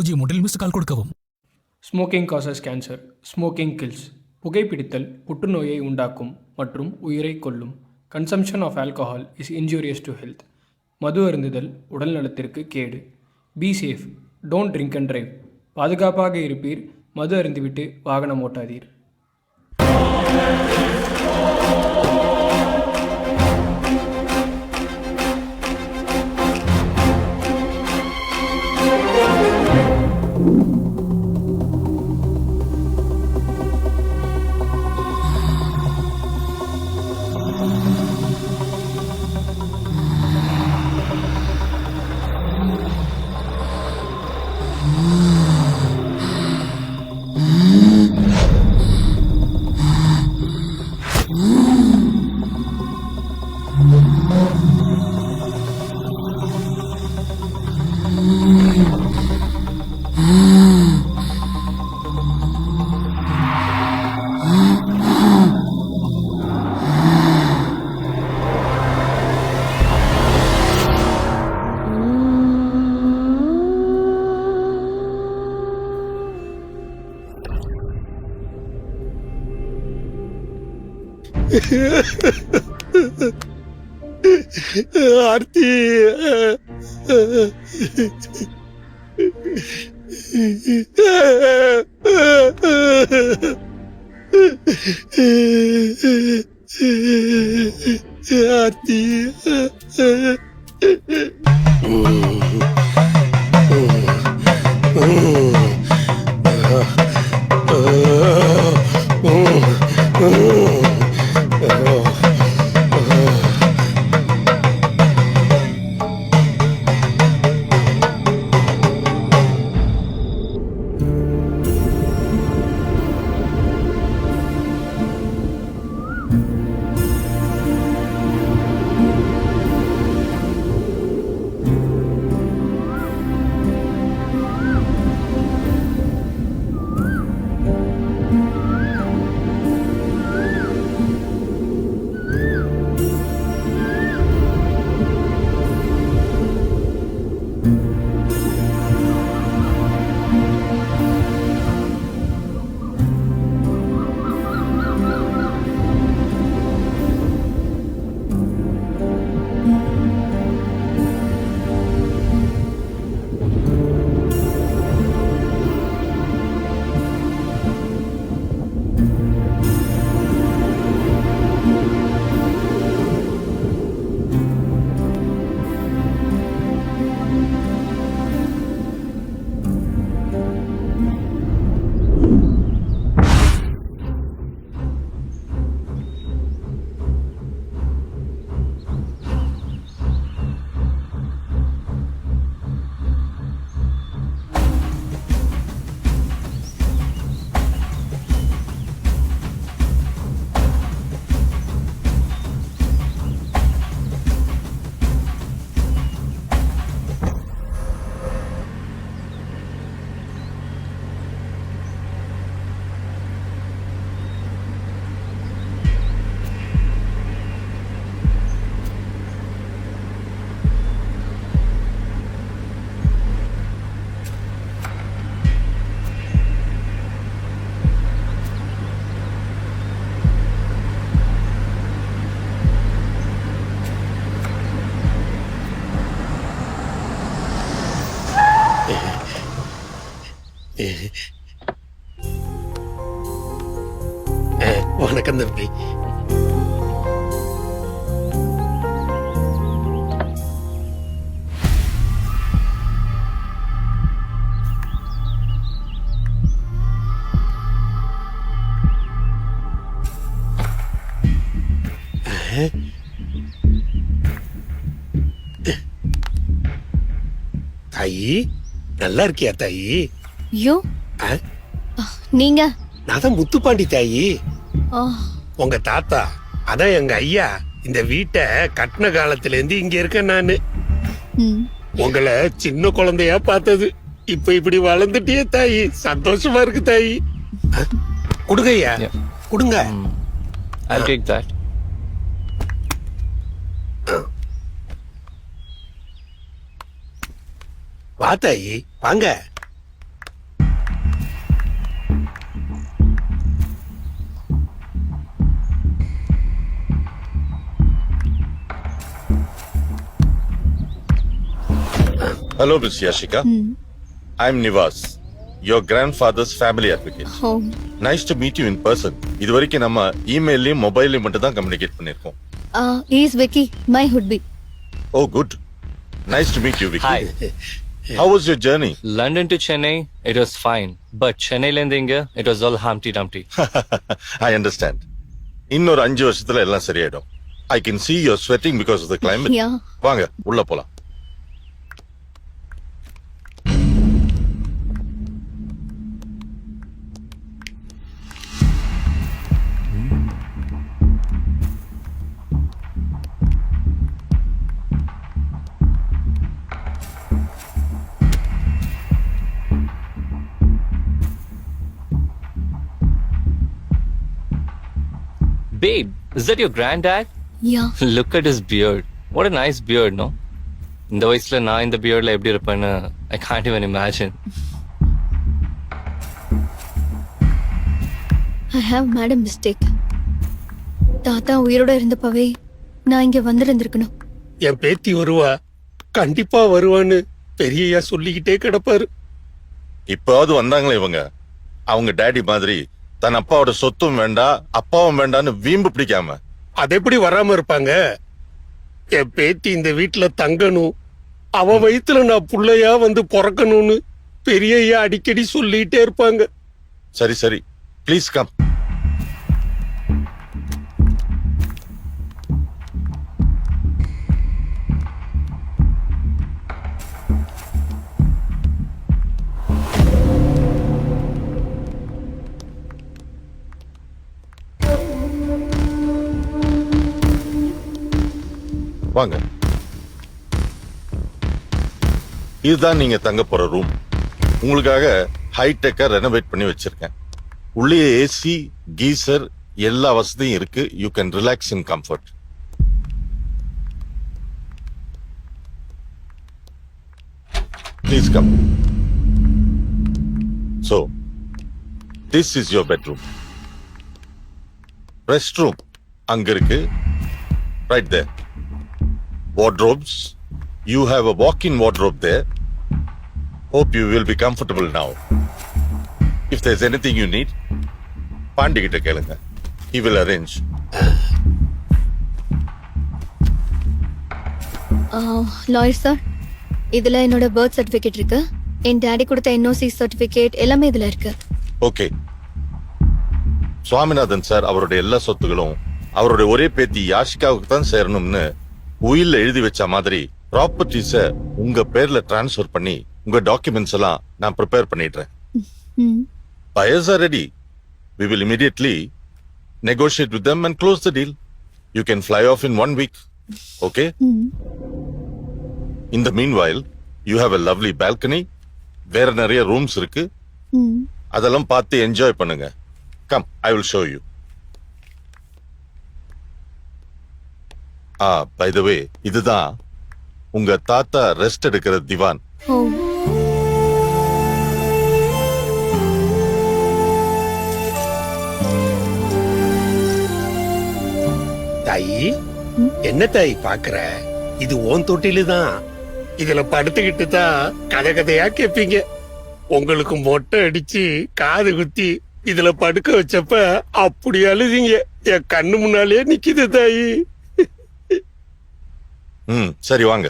0 missed call கொடுக்கவும். Smoking causes cancer. Smoking kills. புகைப்பிடித்தல் புற்றுநோயை உண்டாக்கும் மற்றும் உயிரை கொல்லும். Consumption of alcohol is injurious to health. மது அருந்துதல் உடல் நலத்திற்கு கேடு. Be safe. Don't drink and drive. பாதுகாப்பாக இருப்பீர். மது அருந்திவிட்டு வாகனம் ஓட்டாதீர். ஆர்த்தி, ஆர்த்தி, வணக்கம் தம்பி. தாயி, நல்லா இருக்கியா தாயி? ஐயோ, நீங்க? நான் தான் முத்துப்பாண்டி தாயி. உங்க தாத்தா, அதான் எங்க ஐயா, இந்த வீட்டை கட்டின காலத்துல இருந்து இங்க இருக்க நானு. உங்களை சின்ன குழந்தையா பார்த்தது, இப்ப இப்படி வளர்ந்துட்டியே தாயி, சந்தோஷமா இருக்கு தாயி. கொடுங்க ஐயா, கொடுங்க. I'll take that. வா தாயி, வாங்க. Hello, Miss Yashika. I'm Nivas, your grandfather's family advocate. O Nice to meet you in person. இதுவரைக்கும் நம்ம இமெயிலையும் மொபைல்லையும் மட்டும் தான் கம்யூனிகேட் பண்ணிருக்கோம். Is Vicky my hubby. Oh, good. Nice to meet you, Vicky. Hi. How was your journey? London to Chennai, it was fine. But Chennai and India, it was all Humpty Dumpty. I understand. இன்னொரு 5 வருஷத்துல எல்லாம் சரியாயிடும். I can see you're sweating because of the climate. Yeah. வாங்க உள்ள போலாம். Babe, is that your granddad? Yeah Look at his beard. What a nice beard, no? இந்த வயசுல நான் இந்த பியர்ட்ல எப்படி இருப்பேன்னு I can't even imagine. I have mat a mistake. தாத்தா உயிரோட இருந்தப்பவே நான் இங்க வந்திருந்திருக்கணும். என் பேத்தி வருவா, கண்டிப்பா வருவான்னு பெரியய்யா சொல்லிக்கிட்டே கிடப்பாரு. இப்போது வந்தாங்களே இவங்க, அவங்க டேடி மாதிரி தன் அப்பாவோட சொத்தும் வேண்டாம் அப்பாவும் வேண்டான்னு வீம்பு பிடிக்காம. அது எப்படி வராம இருப்பாங்க? என் பேத்தி இந்த வீட்டுல தங்கணும், அவ வயித்துல நான் புள்ளையா வந்து பிறக்கணும்னு பெரியய்யா அடிக்கடி சொல்லிட்டே இருப்பாங்க. சரி சரி, ப்ளீஸ் கம். வாங்க. இதுதான் நீங்க தங்க போற ரூம். உங்களுக்காக ஹைடெக்கா ரெனோவேட் பண்ணி வச்சிருக்கேன். உள்ளே ஏசி, கீசர் எல்லா வசதியும் இருக்கு. You can relax in comfort. Please come. So, this is your bedroom. Restroom அங்க இருக்கு, right there. Wardrobes, you have a walk-in wardrobe there. Hope you will be comfortable now. If there's anything you need, Pandi கிட்ட கேளுங்க. He will arrange. Lawyer sir, இதுல என்னோட birth certificate இருக்கு, என் daddy கொடுத்த NOC certificate எல்லாமே இதுல இருக்கு. Okay. Swaminathan sir அவருடைய எல்லா சொத்துகளும் அவருடைய ஒரே பேத்தி யாஷிகாவுக்கு தான் சேரணும்னு உயில்ல எழுதி வச்ச மாதிரி ப்ராப்பர்ட்டிஸ உங்க பேர்ல டிரான்ஸ்ஃபர் பண்ணி உங்க டாக்குமெண்ட்ஸ் எல்லாம் நான் ப்ரிப்பேர் பண்ணிடுறேன். Buyers are ready. We will immediately negotiate with them and close the deal. You can fly off in 1 week. Okay? In the meanwhile, you have a lovely balcony. வேற நிறைய rooms இருக்கு. அதெல்லாம் பார்த்து enjoy பண்ணுங்க. Come, I will show you. By the way, இதுதான் உங்க தாத்தா rest எடுக்கிற திவான். ஓ தாயி, என்ன தாயி பாக்குற? இது ஓன் தொட்டிலுதான். இதுல படுத்துக்கிட்டு தான் கதை கதையா கேப்பீங்க. உங்களுக்கு மொட்டை அடிச்சு காது குத்தி இதுல படுக்க வச்சப்ப அப்படி அழுதிங்க. என் கண்ணு முன்னாலே நிக்குது தாயி. சரி வாங்க.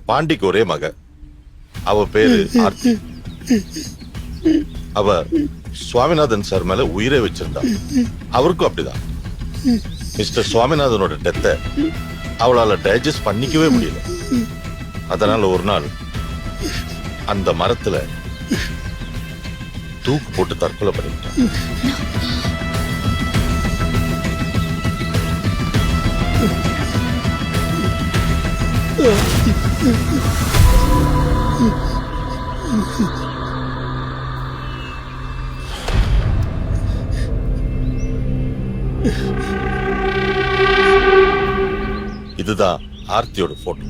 பாண்டிக்கு ஒரே மக, அவ பேரு ஆர்த்தி. அவ சுவாமிநாதன் சார் மேல உயிரை வச்சிருந்தா. அவருக்கும் அப்படிதான். மிஸ்டர் சுவாமிநாதனோட டெத்தை அவளால டைஜஸ்ட் பண்ணிக்கவே முடியல. அதனால ஒரு நாள் அந்த மரத்துல தூக்கு போட்டு தற்கொலை பண்ணிட்டான். இதுதான் ஆர்த்தியோட போட்டோ.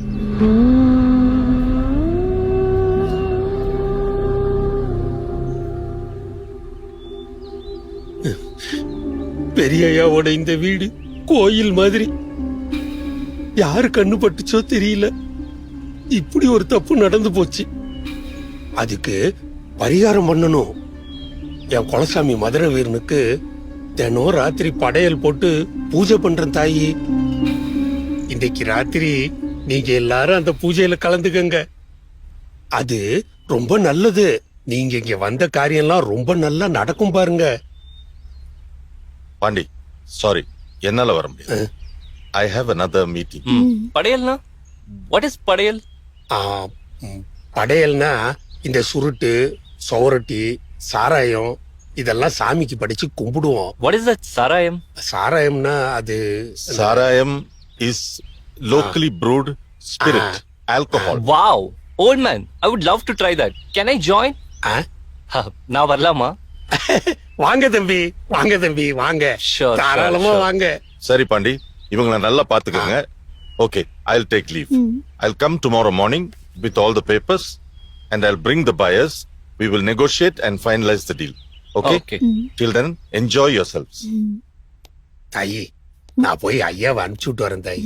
பெரியய்யாவோட இந்த வீடு கோயில் மாதிரி. யாரு கண்ணு பட்டுச்சோ தெரியல, இப்படி ஒரு தப்பு நடந்து போச்சு. அதுக்கு பரிகாரம் பண்ணணும். என் குலசாமி மதுரை வீரனுக்கு தினம் ராத்திரி படையல் போட்டு பூஜை பண்றேன் தாயி. இன்னைக்கு ராத்திரி நீங்க எல்லாரும் அந்த பூஜையில கலந்துக்கங்க. அது ரொம்ப நல்லது. நீங்க இங்க வந்த காரியம்லாம் ரொம்ப நல்லா நடக்கும் பாருங்க. பாண்டி, சாரி, என்னால வர முடியாது. I have another meeting. படையல்னா வாட் இஸ் படையல்? ஆ, படையல்னா இந்த சுருட்டு, சோரட்டி, சாராயம் இதெல்லாம் சாமிக்கு படிச்சு கும்பிடுவோம். வாட் இஸ் தட் சாராயம்? சாராயம்னா அது sarayam is locally brewed spirit, alcohol. Wow, old man, I would love to try that. Can I join? ஆ? நான் வரலாமா? வாங்க தம்பி, வாங்க தம்பி, வாங்க. Sure, தாராளமா sure. வாங்க. சரி பாண்டி, இவங்கள நல்லா பாத்துக்கங்க. Okay, I'll take leave. I'll come tomorrow morning with all the papers and I'll bring the buyers. We will negotiate and finalize the deal. Okay? Okay. Till then, enjoy yourselves. தாயி, நான் போய் ஐயாவை அனுப்பிச்சு விட்டு வரேன் தாயி.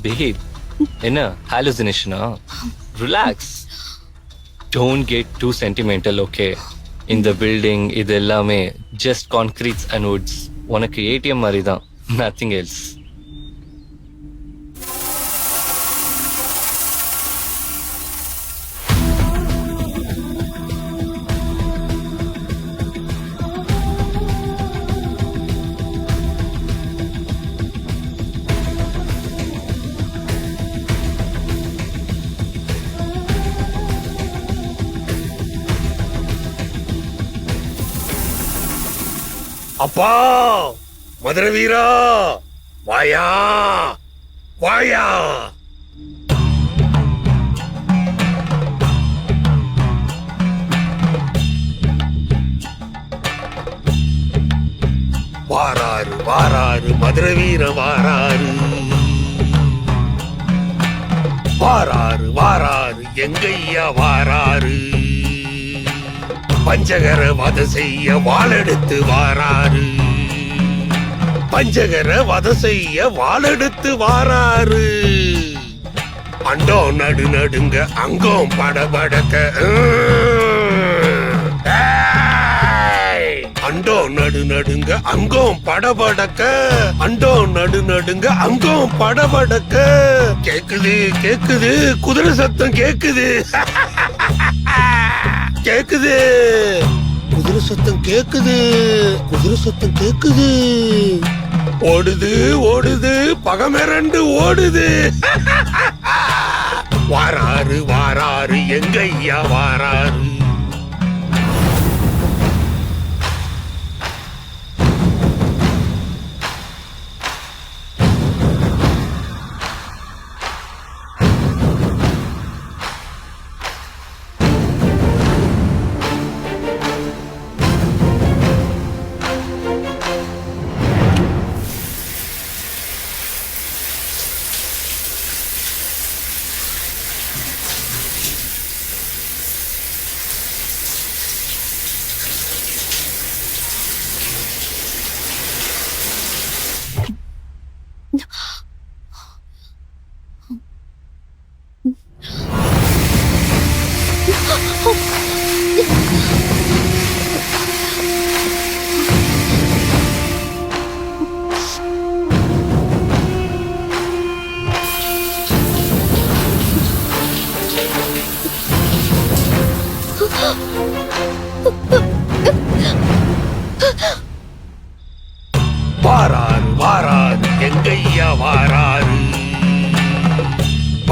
Babe, என்ன hallucination-ஆ? Relax. Don't get too sentimental, okay? இந்த building இது எல்லாமே just concretes and woods. உனக்கு ATM மாதிரி தான், nothing else. அப்பா மதுரை வீரா, வாயா வாயா. வாராரு வாராரு மதுரை வீர வாராரு. வாராரு வாராரு எங்கையா வாராரு. பஞ்சகர வத செய்ய வாளெடுத்து வாராரு. பஞ்சகர வத செய்ய வாளெடுத்து வாராரு. அண்டோ நடு நடுங்க அங்கம் படபடக்க. அண்டோ நடு நடுங்க அங்கம் படபடக்க. அண்டோ நடு நடுங்க அங்கம் படபடக்க. கேக்குது கேக்குது குதிரை சத்தம் கேக்குது. கேக்குது குதிரை சத்தம் கேக்குது. குதிரை சத்தம் கேக்குது. ஓடுது ஓடுது பகமிரண்டு ஓடுது. வாராரு வாராரு எங்கையா வாராரு.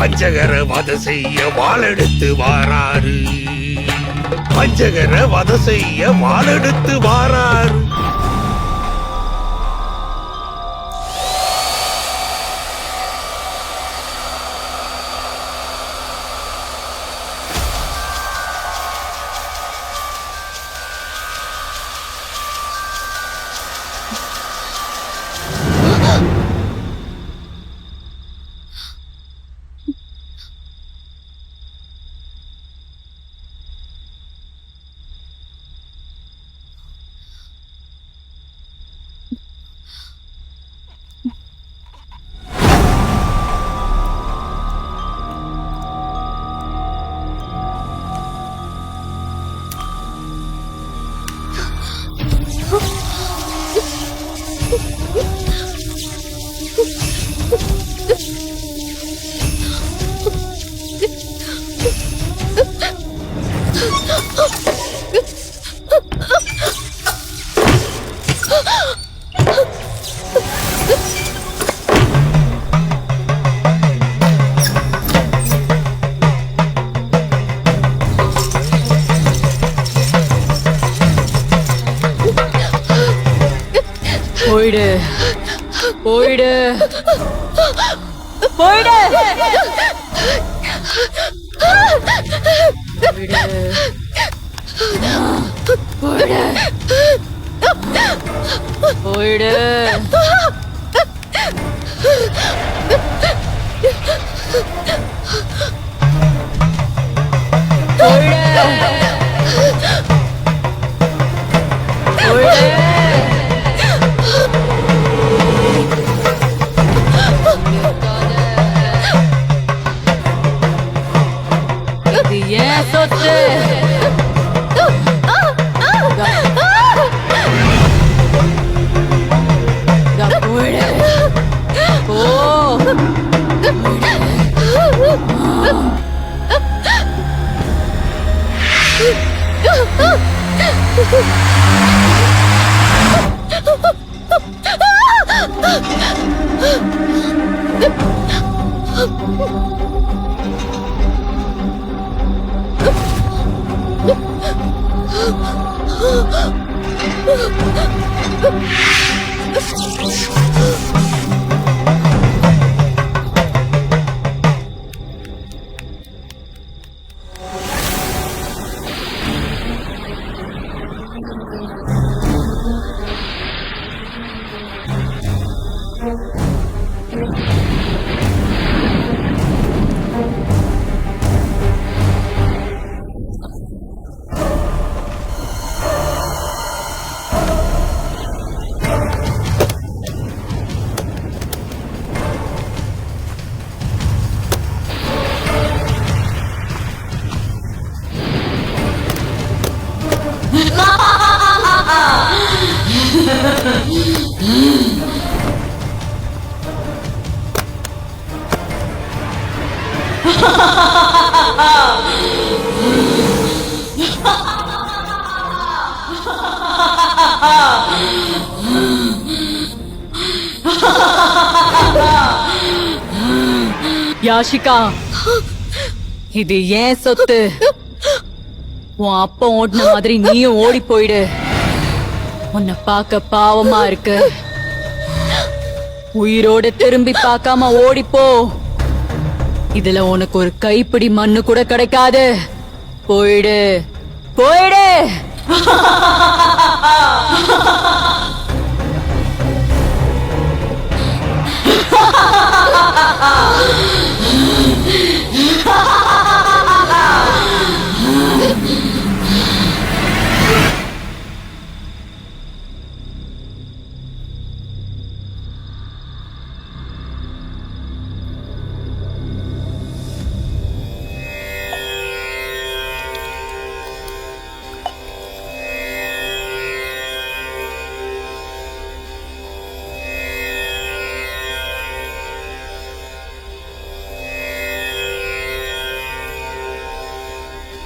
வஞ்சகர வத செய்ய வாளெடுத்து வாராரு. வஞ்சகர வத செய்ய வாளெடுத்து வாராரு. போயிடு போயிடு போயிடு போயிடு போயிடு இது ஏன் சொத்து யாஷிகா இது ஏன் சொத்து உன் அப்பா ஓடின மாதிரி நீயும் ஓடி போயிடு உன்னை பார்க்க பாவமா இருக்கு உயிரோட திரும்பி பார்க்காம ஓடிப்போ இதுல உனக்கு ஒரு கைப்பிடி மண்ணு கூட கிடைக்காது போயிடு போயிடு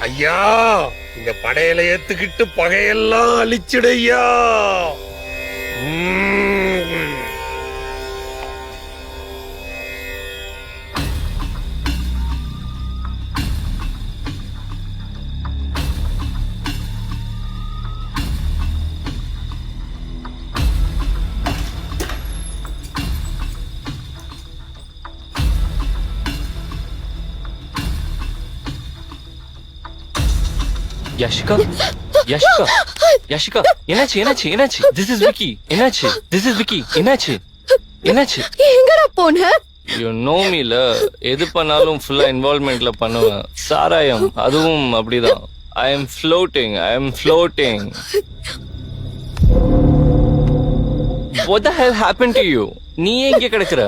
ஐயா இந்த படையில ஏத்துக்கிட்டு பகையெல்லாம் அழிச்சிடையா. யாஷிகா யாஷிகா யாஷிகா என்னாச்சு திஸ் இஸ் விக்கி என்னாச்சு எங்கடா போன? யூ நோ மீல எது பண்ணாலும் ஃபுல்லா இன்வால்வ்மெண்ட்ல பண்ணுவேன். சாராயம் அதுவும் அப்படிதான். I am floating What the hell happened to you? நீ எங்க கிடக்குற?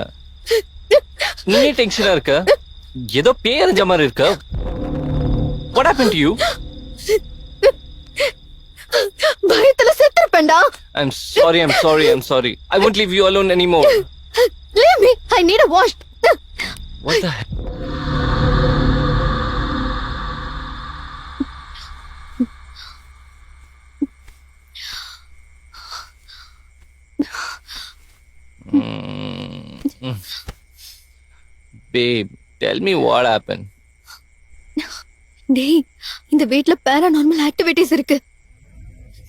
நீ டென்ஷனா இருக்க? ஏதோ பேரஞ்ச மாதிரி இருக்க. What happened to you? பயத்துல செத்துறப்பேன்டா. I'm sorry. I won't leave you alone anymore. Leave me. I need a wash. What the hell? Babe, tell me what happened. டேய், இந்த வீட்ல பேராநார்மல் ஆக்டிவிட்டிஸ் இருக்கு.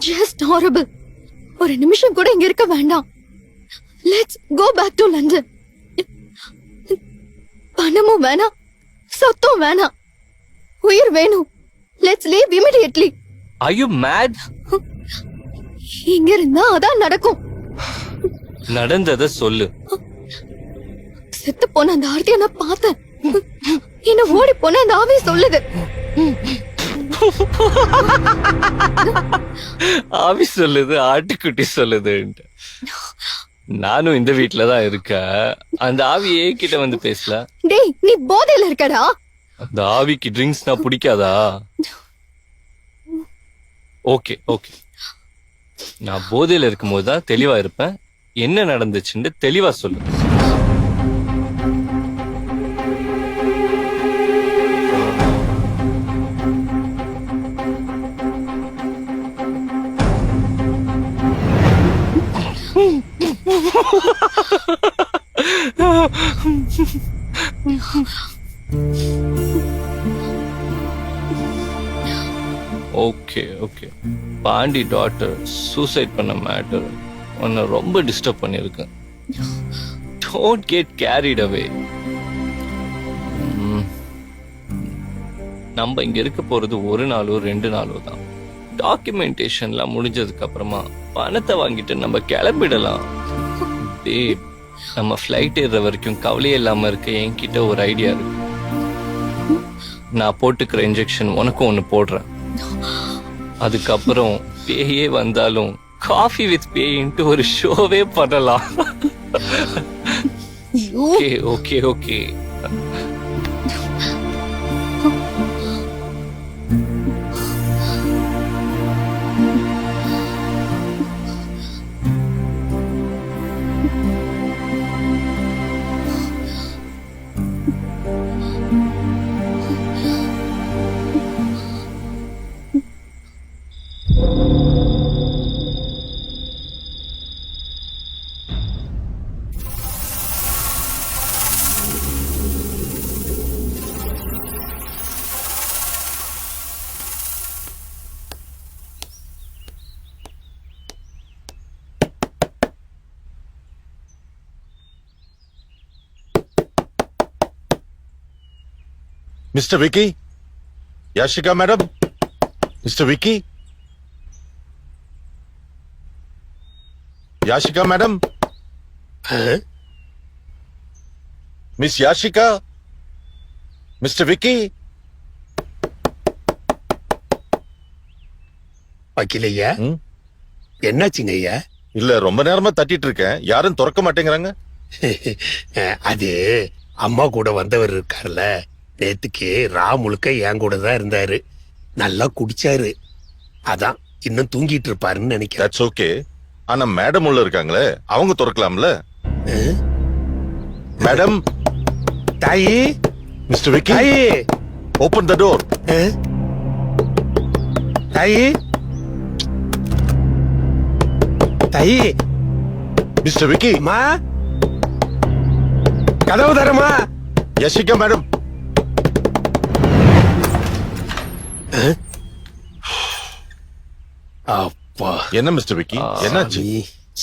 Just horrible. ஒரு நிமிஷம் கூட இங்க இருக்க வேண்டாம். Let's go back to London. பணமும் வேணாம், சொத்தும் வேணாம், உயிர் வேணும். Let's leave immediately. Are you mad? இங்க இருந்தா அதான் நடக்கும். நடந்தத சொல்லு. செத்து போன அந்த ஆர்த்தியை நான் பார்த்தேன். என்ன ஓடி போன அந்த ஆவி சொல்லுது. ஆவி சொல்லுது, ஆட்டுக்குட்டி சொல்லுது. நானும் இந்த வீட்ல தான் இருக்கேன். அந்த ஆவி கிட்ட வந்து பேசல. டேய், நீ போதையில இருக்கடா. அந்த ஆவிக்கு ட்ரிங்க்ஸ்னா பிடிக்காதா? ஓகே நான் போதையில இருக்கும்போது தான் தெளிவா இருப்பேன். என்ன நடந்துச்சுன்னு தெளிவா சொல்லு. ஓகே பாண்டி டாட்டர் சூசைட் பண்ண மேட்டர் உன்னை ரொம்ப டிஸ்டர்ப் பண்ணிருக்கேன். Don't get carried away. நம்ம இங்க இருக்க போறது ஒரு நாளோ 2 நாளோ தான். டாக்குமெண்டேஷன்லாம் முடிஞ்சதுக்கு அப்புறமா பணத்தை வாங்கிட்டு நம்ம கிளம்பிடலாம். பேப், நம்ம ஃப்ளைட் ஏறுற வரைக்கும் கவலையே இல்லாம இருக்க என்கிட்ட ஒரு ஐடியா இருக்கு. நான் போட்டுக்கிற இன்ஜெக்ஷன் உனக்கும் ஒண்ணு போடுறேன். அதுக்கப்புறம் பேயே வந்தாலும் காஃபி வித் பேயின்ட்டு ஒரு ஷோவே பண்ணலாம். Okay Mr. Vicky? Yashika madam? Mr. Vicky? Yashika madam? Miss Yashika? Mr. Vicky? வக்கீலையா, என்னாச்சுங்க ஐயா? இல்ல ரொம்ப நேரமா தட்டிட்டு இருக்கேன், யாரும் திறக்க மாட்டேங்கிறாங்க. அது அம்மா கூட வந்தவர் இருக்காருல்ல, நேத்துக்கு முழுக்க என் கூட தான் இருந்தாரு. நல்லா குடிச்சாரு. அதான் இன்னும் தூங்கிட்டு இருப்பாருன்னு நினைக்கிறேன். That's okay. ஆனா மேடம் உள்ள இருக்காங்களே, அவங்க திறக்கலாம்ல. மேடம், தாயி, மிஸ்டர் விக்கி, தாயி, ஓபன் த டோர். தாயி, தாயி, மிஸ்டர் விக்கி, அம்மா, கதவு தரமா? யஷிகா மேடம். அப்பா, என்ன மிஸ்டர் விக்கி, என்னாச்சு?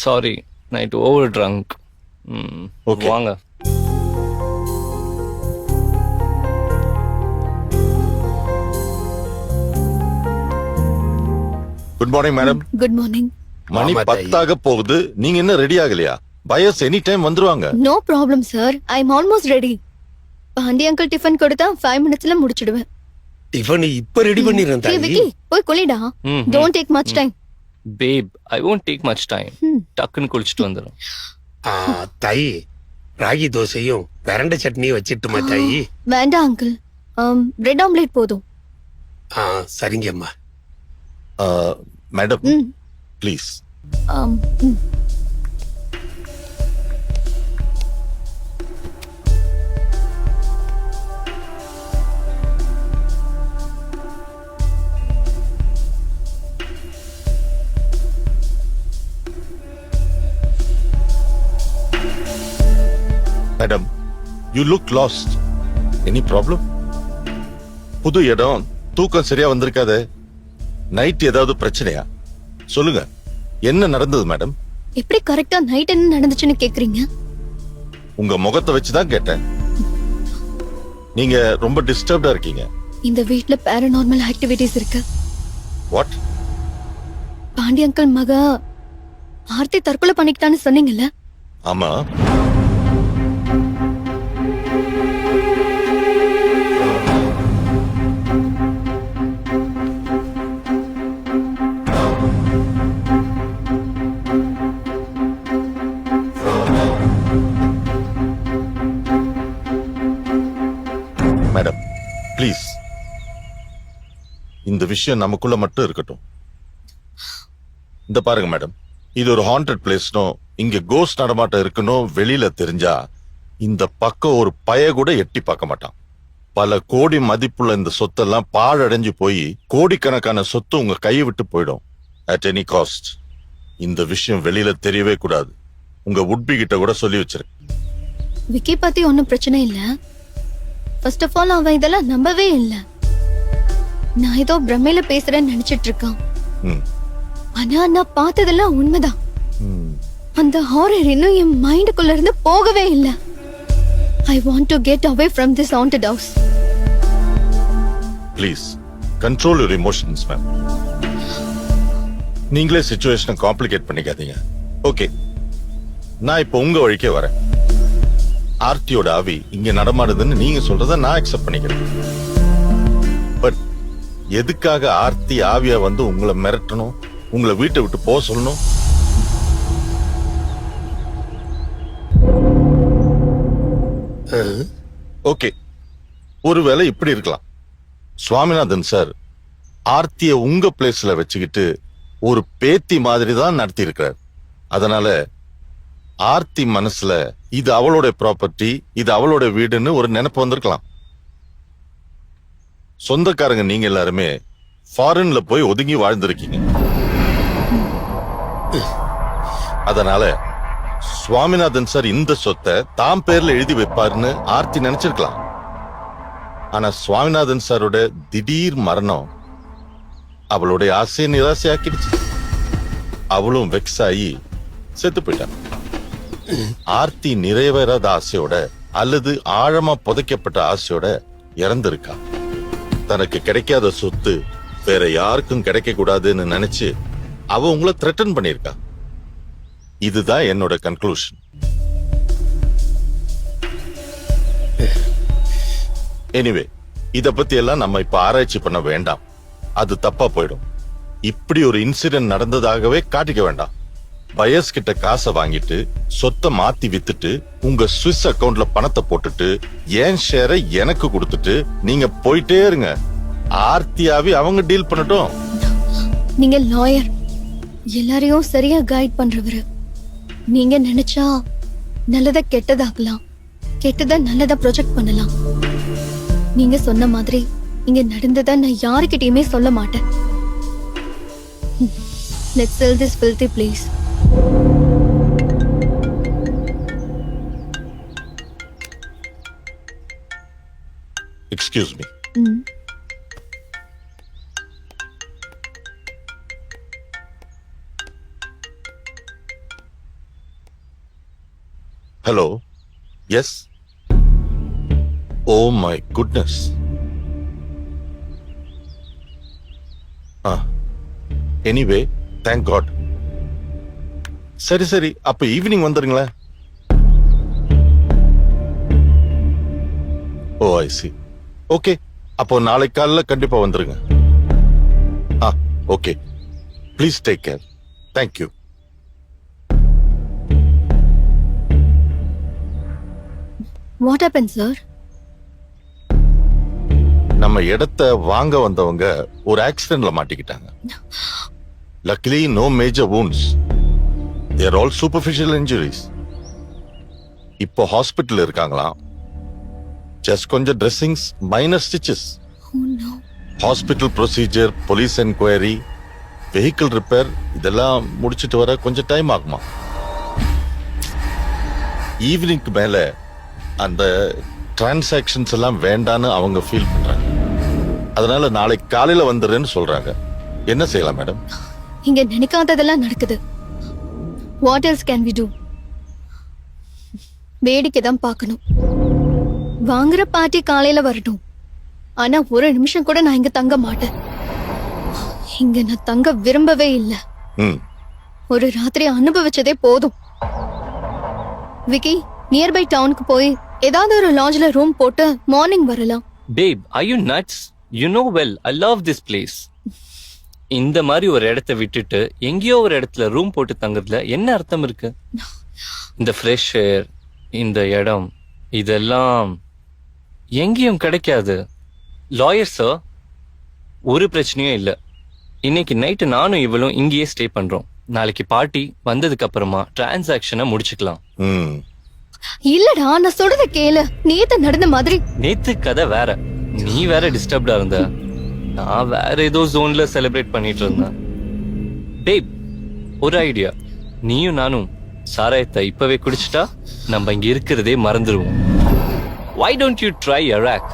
Sorry, night over drunk. Okay. வாங்க. Good morning madam. Good morning. மணி ஆமா, தாயி. 10 போகுது, நீங்க என்ன ரெடி ஆகலையா? பயஸ் எனி டைம் வந்துருவாங்க. No problem sir, I am almost ready. Pandi uncle tiffin கொடுத்தா 5 மினிட்ஸ்ல முடிச்சிடுவேன். டிஃபன் இப்ப ரெடி பண்ணிடுறேன் Hey, தாயி. Vicky, போய் குளிடா. Don't take much time. Babe, I won't take much time. டக்குன்னு குளிச்சுட்டு வந்துடும். ஆ, தாயி ராகி தோசையும் பிரண்ட சட்னியும் வச்சிட்டுமா தாயி? வேண்டாம் அங்கிள், பிரெட் ஆம்லேட் போதும். ஆ, சரிங்கம்மா. மேடம் ம், ப்ளீஸ். ம். Madam, you look last. Any problem? புது இடம், தூக்கம் சரியா வந்திருக்காதே. நைட் ஏதாவது பிரச்சனையா? சொல்லுங்க, என்ன நடந்தது மேடம்? எப்படி கரெக்டா நைட் என்ன நடந்துச்சுன்னு கேக்குறீங்க? உங்க முகத்தை வச்சுதான் கேட்டேன். நீங்க ரொம்ப டிஸ்டர்ப்டா இருக்கீங்க. இந்த வீட்ல பேரநார்மல் ஆக்டிவிட்டிஸ் இருக்கு. வாட்? பாண்டி அங்கிள் மக ஆர்த்தி தற்கொலை பண்ணிக்கிட்டான்னு சொன்னீங்கல்ல? ஆமா. மேடம் ப்ளீஸ், இந்த விஷயம் நமக்குள்ள மட்டும் இருக்கட்டும். இந்த பாருங்க மேடம், இது ஒரு ஹாண்டட் பிளேஸ்னோ இங்க கோஸ்ட் நடமாட்டம் இருக்கணும் வெளியில தெரிஞ்சா இந்த பக்கம் ஒரு பய கூட எட்டி பார்க்க மாட்டான். பல கோடி மதிப்புள்ள இந்த சொத்தெல்லாம் பாழடைஞ்சு போய் கோடிக்கணக்கான சொத்து உங்க கையை விட்டு போயிடும். அட் எனி காஸ்ட் இந்த விஷயம் வெளியில தெரியவே கூடாது. உங்க உட்பி கிட்ட கூட சொல்லி வச்சிருக்கேன். விக்கி பத்தி ஒன்னும் பிரச்சனை இல்ல. ஃபர்ஸ்ட் ஆஃப் ஆல் அவன் இதெல்லாம் நம்பவே இல்ல. நான் ஏதோ பிரமையில பேசுறேன்னு நினைச்சிட்டு இருக்கான். ம், ஆனா நான் பார்த்ததெல்லாம் உண்மைதான். ம். அந்த ஹாரர் இன்னும் என் மைண்டுக்குள்ள இருந்து போகவே இல்ல. I want to get away from this haunted house. Please control your emotions ma'am. நீங்களே சிச்சுவேஷனை காம்ப்ளிகேட் பண்ணிக்காதீங்க. ஓகே, நான் இப்போ உங்க வழிக்கே வரேன். ஆர்த்தியோட ஆவி இங்க நடமாடுதுன்னு நீங்க சொல்றத நான் அக்செப்ட் பண்ணிக்கிறேன். பட் எதுக்காக ஆர்த்தி ஆவியா வந்து உங்களை மிரட்டணும், உங்களை வீட்டை விட்டு போக சொல்லணும்? ஓகே, ஒருவேளை இப்படி இருக்கலாம். சுவாமிநாதன் சார் ஆர்த்திய உங்க பிளேஸ்ல வச்சுக்கிட்டு ஒரு பேத்தி மாதிரி தான் நடத்தி இருக்கிறார். அதனால ஆர்த்தி மனசுல இது அவளோட ப்ராப்பர்ட்டி, இது அவளோட வீடுன்னு ஒரு நினைப்பு வந்திருக்கலாம். சொந்தக்காரங்க நீங்க எல்லாருமே ஃபாரின்ல போய் ஒதுங்கி வாழ்ந்திருக்கீங்க. அதனால சுவாமிநாதன் சார் இந்த சொத்தை தாம் பேர்ல எழுதி வைப்பாருன்னு ஆர்த்தி நினைச்சிருக்கலாம். ஆனா சுவாமிநாதன் சாரோட திடீர் மரணம் அவளுடைய ஆசையை நிராசையாக்கிடுச்சு. அவளும் வெக்ஸ் ஆகி செத்து போயிட்டான். ஆர்த்தி நிறைவேறாத ஆசையோட அல்லது ஆழமா புதைக்கப்பட்ட ஆசையோட இறந்திருக்கா. தனக்கு கிடைக்காத சொத்து வேற யாருக்கும் கிடைக்க கூடாதுன்னு நினைச்சு அவ உங்களை த்ரெட்டன் பண்ணிருக்கா. இதுதான் என்னோட கன்க்ளூஷன். எனிவே, இத பத்தி எல்லாம் நம்ம இப்ப ஆராய்ச்சி பண்ண வேண்டாம். அது தப்பா போயிடும். இப்படி ஒரு இன்சிடென்ட் நடந்ததாகவே காட்டிக்க வேண்டாம். பயஸ் கிட்ட காசை வாங்கிட்டு சொத்தை மாத்தி வித்துட்டு உங்க ஸ்விஸ் அக்கவுண்ட்ல பணத்தை போட்டுட்டு ஏன் ஷேரை எனக்கு கொடுத்துட்டு நீங்க போயிட்டே இருங்க. ஆர்த்தியாவி அவங்க டீல் பண்ணட்டும். நீங்க லாயர், எல்லாரையும் சரியா கைட் பண்றவரு. நீங்க நினைச்சா நல்லத கெட்டதாக்கலாம், கெட்டத நல்லதா ப்ரொஜெக்ட் பண்ணலாம். நீங்க சொன்ன மாதிரி இங்க நடந்தத நான் யாருக்கிட்டயுமே சொல்ல மாட்டேன். Let's sell this filthy place. Excuse me. Hello. Yes. Oh my goodness. Anyway thank God. சரி சரி, அப்ப ஈவினிங் வந்துருங்களேன். Oh I see. ஓகே, அப்போ நாளை காலைல கண்டிப்பா வந்துருங்க. Okay, please take care. Thank you. What happen sir? நம்ம இடத்த வாங்க வந்தவங்க ஒரு ஆக்சிடென்ட்ல மாட்டிக்கிட்டாங்க. Luckily no major wounds. They are all superficial injuries. இப்போ ஹாஸ்பிட்டல் இருக்காங்களாம். ஜஸ்ட் கொஞ்சம் dressings, minor stitches. Oh no. Hospital procedure, police enquiry, vehicle repair இதெல்லாம் முடிச்சிட்டு வர கொஞ்சம் டைம் ஆகுமா. ஈவினிங்க்கு மேல அந்த டிரான்சாக்ஷன்ஸ் எல்லாம் வேண்டான்னு அவங்க ஃபீல் பண்றாங்க. அதனால நாளைக்கு காலையில வந்துடுறேன்னு சொல்றாங்க. என்ன செய்யலாம் மேடம்? இங்க நினைக்காததெல்லாம் நடக்குது. What else can we do? வேடிக்கை தான் பார்க்கணும். வாங்குற பார்ட்டி காலையில வரட்டும். ஆனா ஒரு நிமிஷம் கூட நான் இங்க தங்க மாட்டேன். இங்க நான் தங்க விரும்பவே இல்ல. ம், ஒரு ராத்திரி அனுபவிச்சதே போதும். விக்கி, நியர்பை டவுனுக்கு போய் ஏதாவது ஒரு லாட்ஜ்ல ரூம் போட்டு மார்னிங் வரலாம். Babe, are you nuts? You know well, I love this place. இந்த மாதிரி ஒரு இடத்த விட்டுட்டு எங்கேயோ ஒரு இடத்துல ரூம் போட்டு தங்குறதுல என்ன அர்த்தம் இருக்கு? இந்த ஃப்ரெஷ் ஏர், இந்த இடம், இதெல்லாம் எங்கேயும் கிடைக்காது. லாயர் சார், ஒரு பிரச்சனையும் இல்ல. இன்னைக்கு நைட்டு நானும் இவளும் இங்கேயே ஸ்டே பண்றோம். நாளைக்கு பார்ட்டி வந்ததுக்கு அப்புறமா டிரான்சாக்ஷனை முடிச்சுக்கலாம். ம். இல்லடா, நான் சொல்றத கேளு. நேத்து நடந்த மாதிரி. நேத்து கதை வேற, நீ வேற டிஸ்டர்ப்டா இருந்த, நான் வேற ஏதோ ஜோன்ல செலிப்ரேட் பண்ணிட்டு இருந்தேன். பேப், ஒரு ஐடியா. நீயும் நானும் சாராயத்தை இப்பவே குடிச்சிட்டா நம்ம இங்க இருக்கிறதே மறந்துடுவோம். Why don't you try Iraq?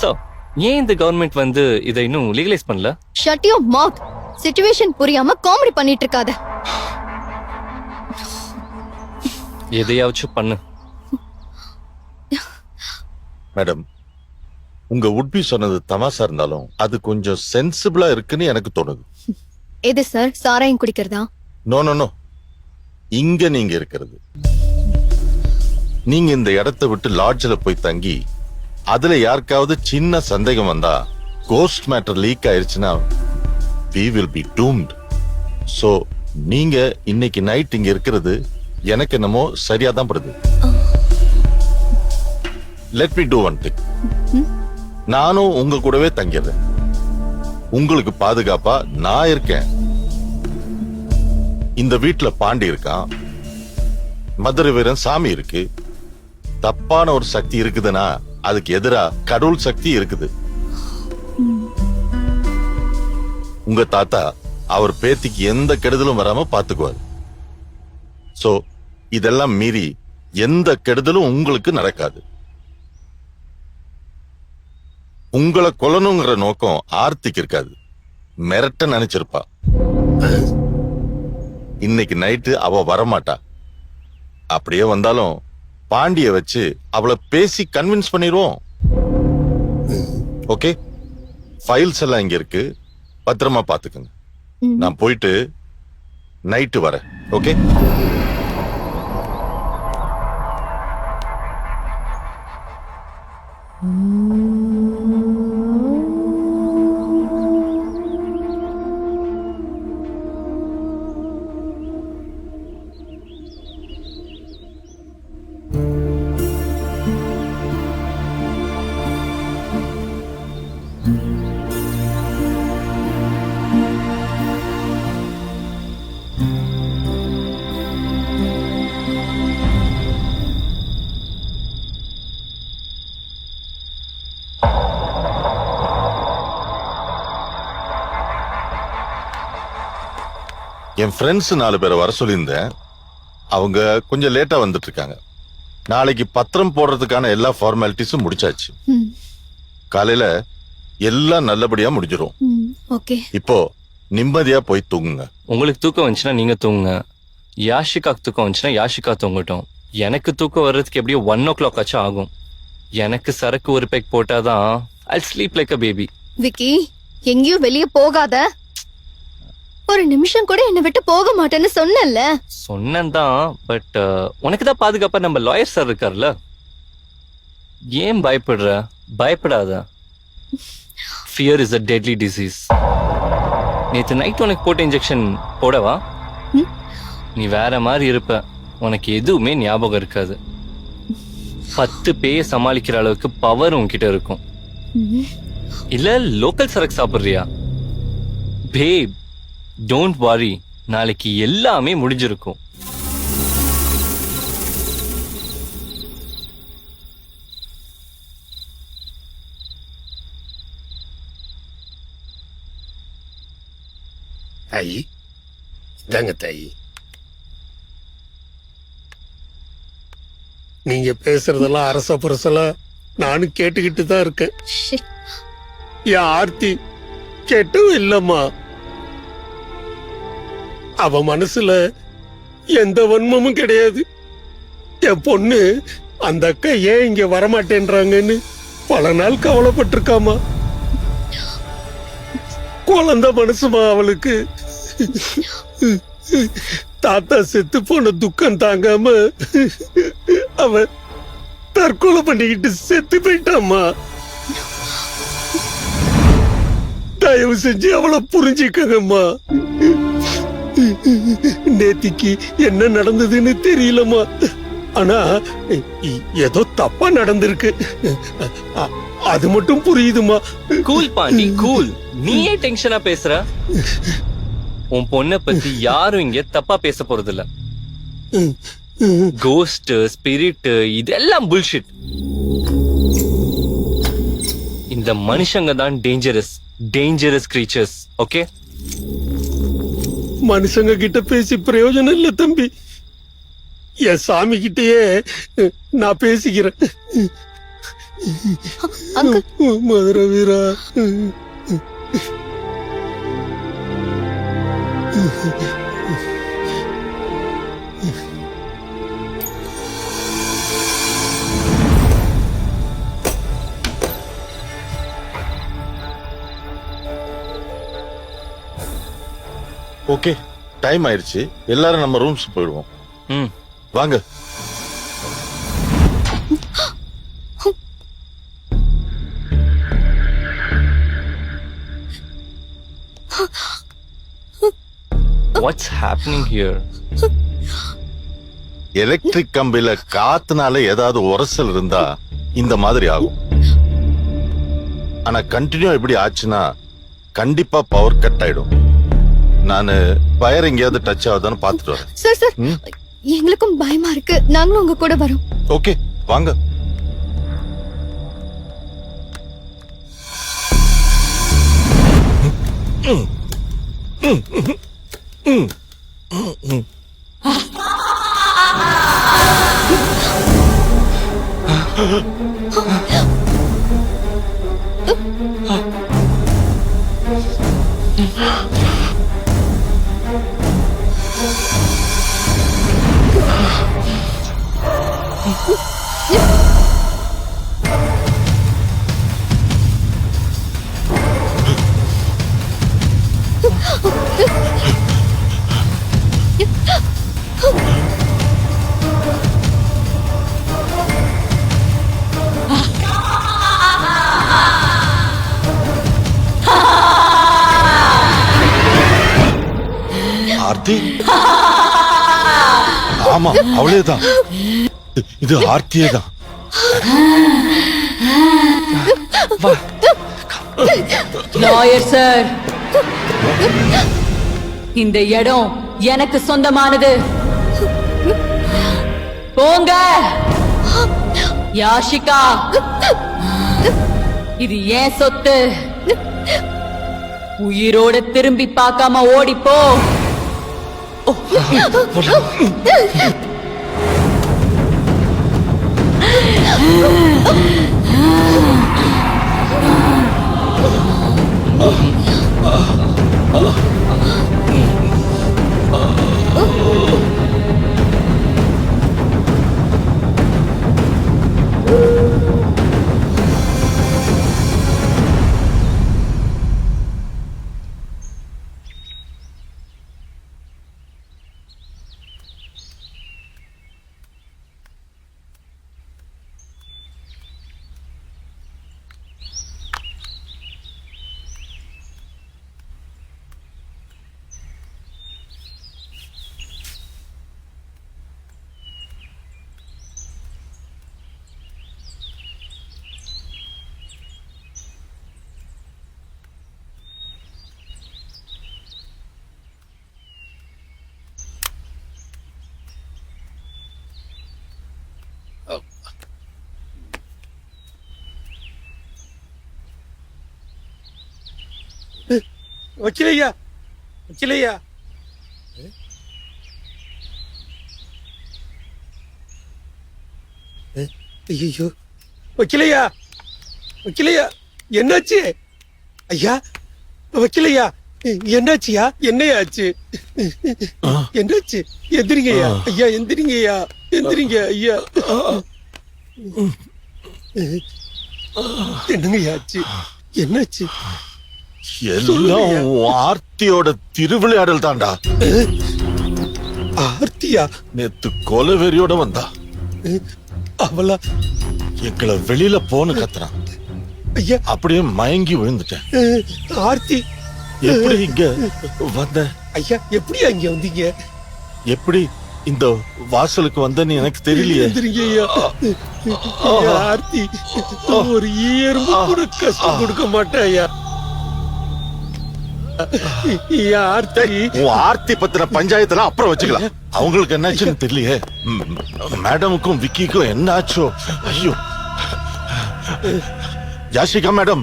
So, ஏன் இந்த கவர்மெண்ட் வந்து இதை இன்னும் லீகலைஸ் பண்ணல? Shut your mouth. சிச்சுவேஷன் புரியாம காமெடி பண்ணிட்டு இருக்காத. எதையாச்சும் பண்ணு. மேடம், உங்க உட்பி சொன்னது தமாசா இருந்தாலும் அது கொஞ்சம் சென்சிபிளா இருக்குன்னு எனக்கு தோணுது. எது சார்? சாராயம் குடிக்கிறதா? நோ நோ நோ, இங்க நீங்க இருக்கிறது. நீங்க இந்த இடத்தை விட்டு லாட்ஜ்ல போய் தங்கி அதுல யாருக்காவது சின்ன சந்தேகம் வந்தா, கோஸ்ட் மேட்டர் லீக் ஆயிருச்சுன்னா we will be doomed. So நீங்க இன்னைக்கு நைட் இங்க இருக்கிறது எனக்கு என்னமோ சரியா தான் படுது. Let me do one thing. நானும் உங்க கூடவே தங்கிடுறேன். உங்களுக்கு பாதுகாப்பா நான் இருக்கேன். இந்த வீட்டுல பாண்டி இருக்கான், மதுரை வீரன் சாமி இருக்கு. தப்பான ஒரு சக்தி இருக்குதுன்னா அதுக்கு எதிரா கடவுள் சக்தி இருக்குது. உங்க தாத்தா அவர் பேத்திக்கு எந்த கெடுதலும் வராம பாத்துக்குவார். சோ இதெல்லாம் மீறி எந்த கெடுதலும் உங்களுக்கு நடக்காது. உங்களை கொல்லணுங்கிற நோக்கம் ஆர்த்திக்கு இருக்காது. மிரட்ட நினைச்சிருப்பா. இன்னைக்கு நைட்டு அவ வரமாட்டா. அப்படியே வந்தாலும் பாண்டிய வச்சு அவளை பேசி கன்வின்ஸ் பண்ணிடுவோம். ஓகே, ஃபைல்ஸ் எல்லாம் இங்க இருக்கு, பத்திரமா பாத்துக்கங்க. நான் போயிட்டு நைட்டு வரேன். ஓகே? என் ஃப்ரெண்ட்ஸ் 4 பேரை வர சொல்லியிருந்தேன். அவங்க கொஞ்சம் லேட்டா வந்துட்டு இருக்காங்க. நாளைக்கு பத்திரம் போடுறதுக்கான எல்லா ஃபார்மாலிட்டிஸும் முடிச்சாச்சு. காலையில எல்லாம் நல்லபடியா முடிஞ்சிரும். ஓகே, இப்போ நிம்மதியா போய் தூங்குங்க. உங்களுக்கு தூக்கம் வந்துச்சுன்னா நீங்க தூங்குங்க. யாஷிகாக்கு தூக்கம் வந்துச்சுன்னா யாஷிகா தூங்கட்டும். எனக்கு தூக்கம் வர்றதுக்கு எப்படியோ 1 o'clock ஆச்சும் ஆகும். எனக்கு சரக்கு ஒரு பேக் போட்டாதான் I'll sleep like a baby. Vicky, எங்கேயும் வெளியே போகாத. ஒரு நிமிஷம் கூட என்னை விட்டு போக மாட்டேன்னு சொன்னேன்ல. சொன்னதான், பட் உனக்கு தான் பாதுகாப்பா நம்ம லாயர் சார் இருக்கார்ல. ஏன் பயப்படுற? பயப்படாத. Fear is a deadly disease. நேத்து நைட் உனக்கு போட்ட இன்ஜெக்ஷன் போடவா? ம்? நீ வேற மாதிரி இருப்ப. உனக்கு எதுவுமே ஞாபகம் இருக்காது. 10 பேய சமாளிக்கிற அளவுக்கு பவர் உன்கிட்ட இருக்கும். இல்ல லோக்கல் சரக்கு சாப்பிடுறியா? பேப், டோன்ட் வரி, நாளைக்கு எல்லாமே முடிஞ்சிருக்கும். தாயி, இதாங்க தாயி. நீங்க பேசுறதெல்லாம் அரச புரசலா நானும் கேட்டுக்கிட்டு தான் இருக்கேன். Shit. என் ஆர்த்தி கேட்டும் இல்லம்மா. அவ மனசுல எந்த வன்மமும் கிடையாது. என் பொண்ணு அந்த அக்கா ஏன் இங்க வரமாட்டேன்றாங்கன்னு பல நாள் கவலைப்பட்டிருக்காமா. குழந்தை மனசுமா அவளுக்கு. தாத்தா செத்து போன துக்கம் தாங்காம அவ தற்கொலை பண்ணிக்கிட்டு செத்து போயிட்டாமா. தயவு செஞ்சு அவளை புரிஞ்சுக்கங்கம்மா. நேத்திக்கு என்ன நடந்ததுன்னு தெரியலம்மா. ஆனா ஏதோ தப்பா நடந்திருக்கு. அது மட்டும் புரியுதுமா. Cool Pandi, cool. நீயே டென்ஷனா பேசுற? உன் பொண்ணை பத்தி யாரும் இங்க தப்பா பேச போறது இல்ல. கோஸ்ட், ஸ்பிரிட், இதெல்லாம் புல்ஷிட். இந்த மனுஷங்க தான் டேஞ்சரஸ் கிரீச்சர்ஸ். ஓகே, மனுஷங்க கிட்ட பேசி பிரயோஜனம் இல்ல தம்பி. என் சாமி கிட்டயே நான் பேசிக்கிறேன். மதுர வீரா, ஓகே, டைம் ஆயிடுச்சு. எல்லாரும் நம்ம ரூம்ஸ் போயிடுவோம். ம். வாங்க. What's happening here? எலக்ட்ரிக் கம்பியில காத்துனால ஏதாவது உரசல் இருந்தா இந்த மாதிரி ஆகும். ஆனா கண்டினியூ இப்படி ஆச்சுன்னா கண்டிப்பா பவர் கட் ஆயிடும். நானு பயர் எங்கேயாவது டச் ஆகுதான்னு பாத்துட்டு வரேன். சார் சார், எங்களுக்கும் பயமா இருக்கு. நாங்களும் உங்க கூட வரோம். ஓகே, வாங்க. ஆர்த்தி, ஆமா அவளேதான். இது ஆர்த்தியே தான். லாயர் சார், இந்த இடம் எனக்கு சொந்தமானது. போங்க. யாஷிகா, இது ஏன் சொத்து. உயிரோட திரும்பி பார்க்காம ஓடிப்போ. வக்கீலையா வக்கீலையா ஐயோ வக்கீலையா வக்கீலையா என்னாச்சு ஐயா வக்கீலையா என்னாச்சுயா என்னையாச்சு என்னாச்சு எந்திரிங்கய்யா ஐயா எந்திரிங்கய்யா எந்திரிங்க ஐயா என்னங்கய்யாச்சு என்னாச்சு எல்லாம் உன் ஆர்த்தியோட திருவிளையாடல் தான்டா. ஆர்த்தியா நேத்து கொலவெறியோட வந்தா அவளா எங்களை வெளியில போன்னு கத்துறான். ஐயா அப்படியே மயங்கி விழுந்துட்டேன். ஆர்த்தி எப்படி இங்க வந்த? ஐயா எப்படி அங்க வந்தீங்க எப்படி இந்த வாசலுக்கு வந்தன்னு எனக்கு தெரியலையே. எந்திரிங்க ஐயா ஐயா, ஆர்த்தி ஒரு ஈயரும்பு கூட கஷ்டம் கொடுக்க மாட்டேன் ஐயா ஐயா, ஆர்த்தி உன் ஆர்த்தி பத்தின பஞ்சாயத்துல அப்புறம் வச்சுக்கலாம். அவங்களுக்கு என்னாச்சுன்னு தெரியலையே. மேடமுக்கும் விக்கிக்கும் என்ன ஆச்சோ? ஐயோ Yashika madam,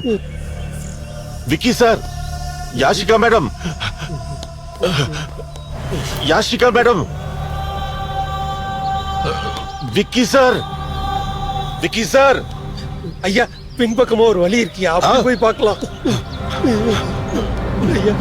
Vicky sir, Yashika madam, Yashika madam, Vicky sir, Vicky sir. ஐயா பின்பக்கமா ஒரு வழி இருக்கியா அப்படி போய் பார்க்கலாம் ஐயா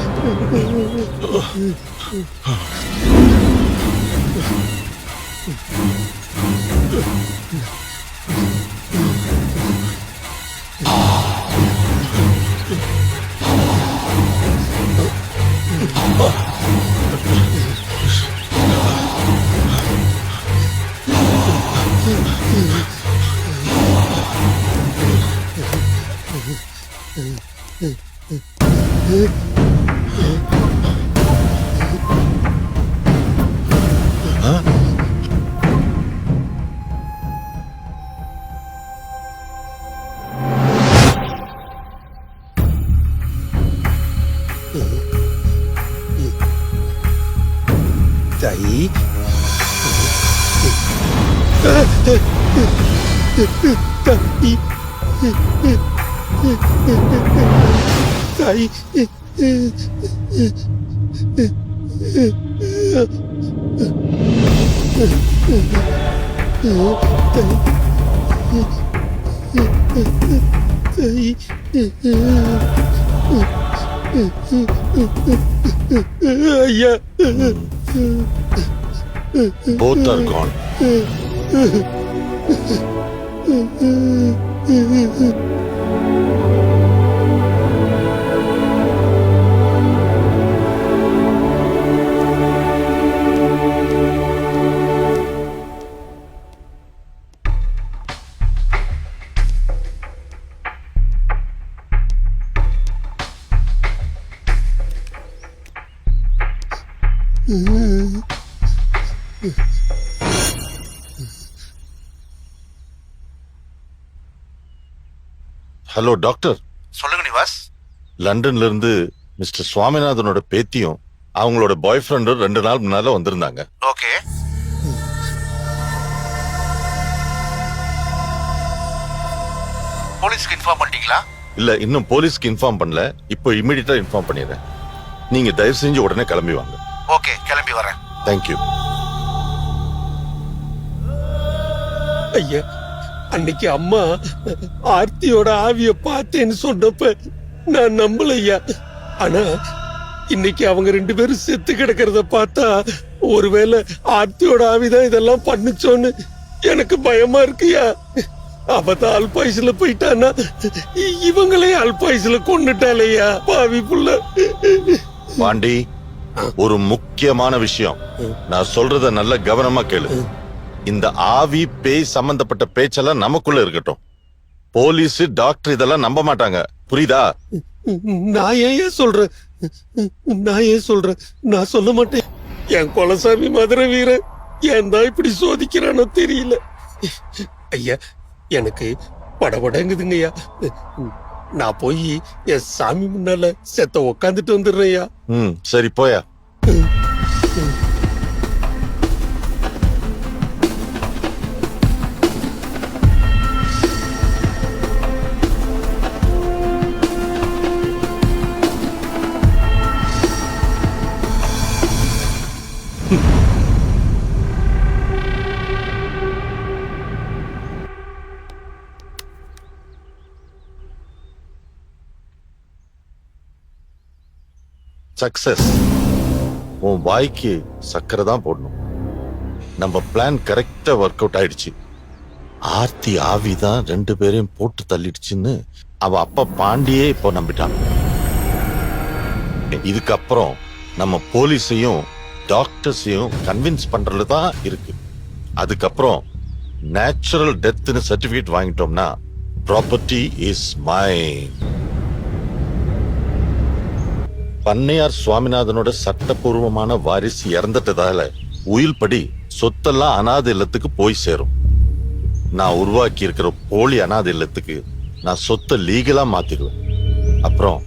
தாயி தாயி ஐயா Both are gone. Hello doctor. சொல்லுங்க நிவாஸ். லண்டன்ல இருந்து மிஸ்டர் சுவாமிநாதனோட பேத்தியும் அவங்களோட பாய் ஃப்ரெண்டும் 2 நாள் முன்னால வந்திருந்தாங்க. ஓகே. போலீஸ்க்கு இன்ஃபார்ம் பண்ணிட்டீங்களா? இல்ல, இன்னும் போலீஸ்க்கு இன்ஃபார்ம் பண்ணல. இப்போ இமிடியட்டா இன்ஃபார்ம் பண்ணிடுறேன். நீங்க தயவு செஞ்சு உடனே கிளம்பி வாங்க. ஓகே, கிளம்பி வரேன். தேங்க்யூ. ஐயா அன்னைக்கு அம்மா ஆர்த்தியோட ஆவிய பார்த்தேன்னு சொன்னப்ப நான் நம்பல ஐயா. ஆனா இன்னைக்கு அவங்க 2 பேரும் செத்து கிடக்கிறத பார்த்தா ஒருவேளை ஆர்த்தியோட ஆவிதான் இதெல்லாம் பண்ணுச்சோன்னு எனக்கு பயமா இருக்குயா. அவதான் அல்பாயுசுல போயிட்டானா இவங்களே அல்பாயுசுல கொண்டுட்டாலையா பாவி புள்ள. பாண்டி, ஒரு முக்கியமான விஷயம் நான் சொல்றத நல்ல கவனமா கேளு. இந்த ஆவி பேய் சம்பந்தப்பட்ட பேச்செல்லாம் நமக்குள்ள இருக்கட்டும். போலீஸ் டாக்டர் இதெல்லாம் நம்ப மாட்டாங்க, புரியுதா? நான் ஏன் சொல்றேன் நான் சொல்ல மாட்டேன். என் குலசாமி மதுரை வீரன் ஏன் தான் இப்படி சோதிக்கிறானோ தெரியல. ஐயா எனக்கு படபடங்குதுங்கய்யா. நான் போய் என் சாமி முன்னால செத்த உக்காந்துட்டு வந்துடுறேன்யா. சரி போயா. சக்சஸ். உன் வாய்க்கு சக்கரை தான் போடணும். நம்ம பிளான் கரெக்டா ஒர்க் அவுட் ஆயிடுச்சு. ஆர்த்தி ஆவி தான் 2 பேரையும் போட்டு தள்ளிடுச்சுன்னு அவ அப்பா பாண்டியே இப்போ நம்பிட்டான். இதுக்கப்புறம் நம்ம போலீஸையும் டாக்டர்ஸையும் கன்வின்ஸ் பண்றதுல தான் இருக்கு. அதுக்கப்புறம் நேச்சுரல் டெத்னு சர்டிபிகேட் வாங்கிட்டோம்னா ப்ராப்பர்ட்டி இஸ் மைன். பண்ணையார் சுவாமிநாதனோட சட்டபூர்வமான வாரிசு இறந்துட்டதால உயில் படி சொத்தெல்லாம் அனாதை இல்லத்துக்கு போய் சேரும். நான் உருவாக்கி இருக்கிற போலி அனாதை இல்லத்துக்கு நான் சொத்தை லீகலா மாத்திடுவேன். அப்புறம்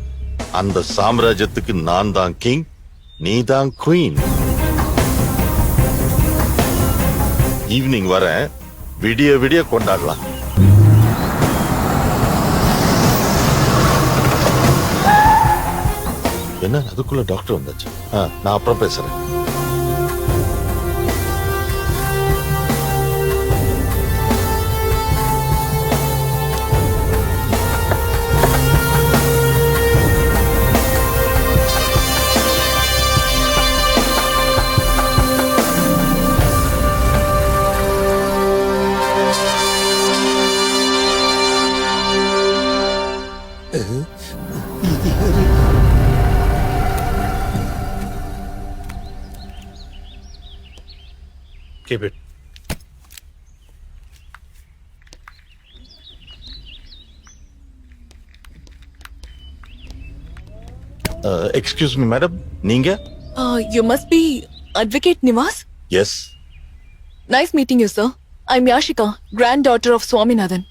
அந்த சாம்ராஜ்யத்துக்கு நான் தான் கிங், நீ தான் குவீன். ஈவினிங் வர விடிய விடிய கொண்டாடலாம். என்ன அதுக்குள்ள டாக்டர் வந்தாச்சு? நான் அப்புறம் பேசுறேன். Keep it. Excuse me madam, நீங்க? You must be Advocate Nivas? Yes. Nice meeting you, sir. I'm Yashika, granddaughter of Swaminathan.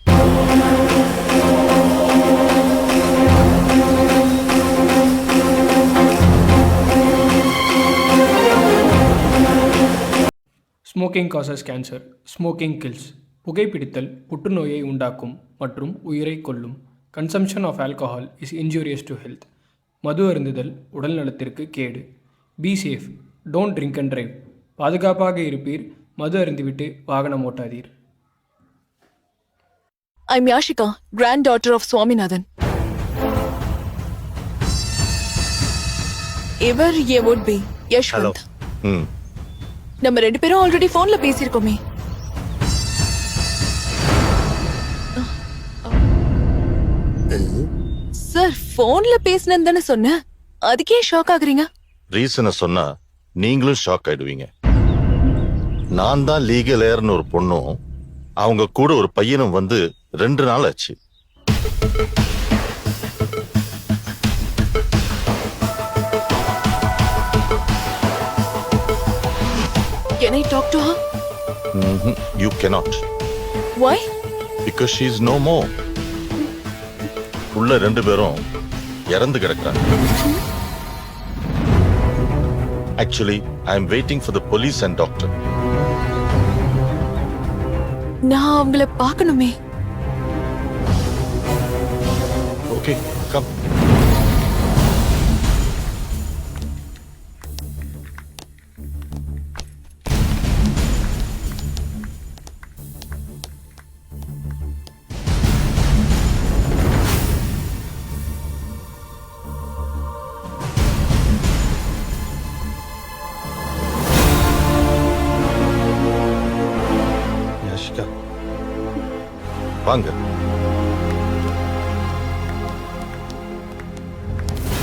Smoking causes cancer, smoking kills. புகைப்பிடித்தல் புற்றுநோயை உண்டாக்கும் மற்றும் உயிரை கொல்லும். Consumption of alcohol is injurious to health. மது அருந்துதல் உடல் நலத்திற்கு கேடு. Be safe, don't drink and drive. பாதுகாப்பாக இருப்பீர், மது அருந்திவிட்டு வாகனம் ஓட்டாதீர். I'm Yashika, granddaughter of Swaminathan. இவர் என் would be யஷ்வந்த். ம். நம்ம 2 பேரும் ஆல்ரெடி போன்ல பேசியிருக்கோமே. சார், போன்ல பேசினேன்னு தானே சொன்னேன், அதுக்கே ஷாக் ஆகுறீங்க? ரீசனை சொன்னா நீங்களும் ஷாக் ஆயிடுவீங்க. நான் தான் லீகல் ஏர்னு ஒரு பொண்ணும் அவங்க கூட ஒரு பையனும் வந்து 2 நாள் ஆச்சு. Can I talk to her? You cannot. Why? Because she is no more. உள்ள 2 பேரும் இறந்து கிடக்குறாங்க. Actually, I am waiting for the police and doctor. நான் அவங்கள பார்க்கணுமே. Okay, come. யாஷிகா, வாங்க.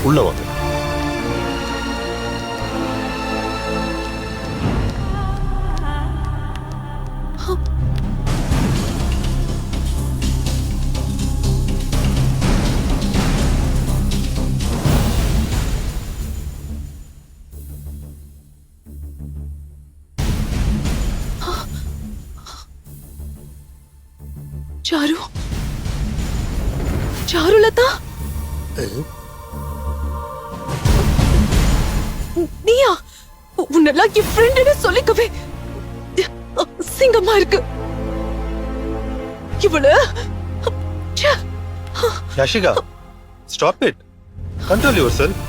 உள்ள வாங்க. சாரு, சாருலதா, நீயா? உன்னெல்லாம் என் ஃப்ரெண்டுன்னு சொல்லிக்கவே சிங்கமா இருக்கு. இவளு Yashika, stop it. Control yourself.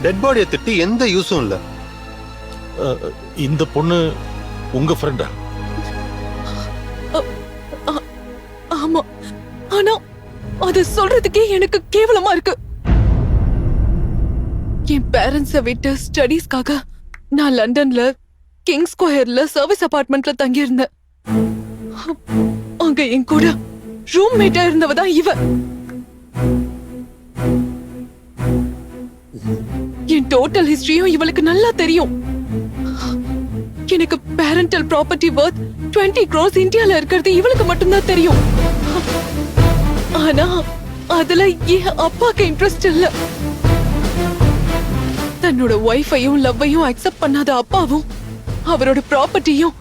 Dead பாடியை திட்டி எந்த யூஸும் இல்ல. இந்த பொண்ணு உங்க ஃப்ரெண்டா? ஆமா, ஆனா அது சொல்றதுக்கே எனக்கு கேவலமா இருக்கு. என் பேரண்ட்ஸை விட்டு ஸ்டடீஸ்க்காக நான் லண்டன்ல கிங் ஸ்கொயர்ல சர்வீஸ் அபார்ட்மெண்ட்ல தங்கியிருந்தேன். அங்க என் கூட ரூம்மேட்டா இருந்தவ தான் இவ. என் டோட்டல் ஹிஸ்டரியும் இவளுக்கு நல்லா தெரியும். எனக்கு பேரண்டல் ப்ராப்பர்ட்டி வர்த் 20 crores இந்தியால இருக்கிறது இவளுக்கு மட்டும்தான் தெரியும். ஆனா அதுல என் அப்பாக்கு இன்ட்ரெஸ்ட் இல்ல. தன்னோட ஒய்ஃபையும் லவ்வையும் அக்செப்ட் பண்ணாத அப்பாவும் அவரோட ப்ராப்பர்ட்டியும்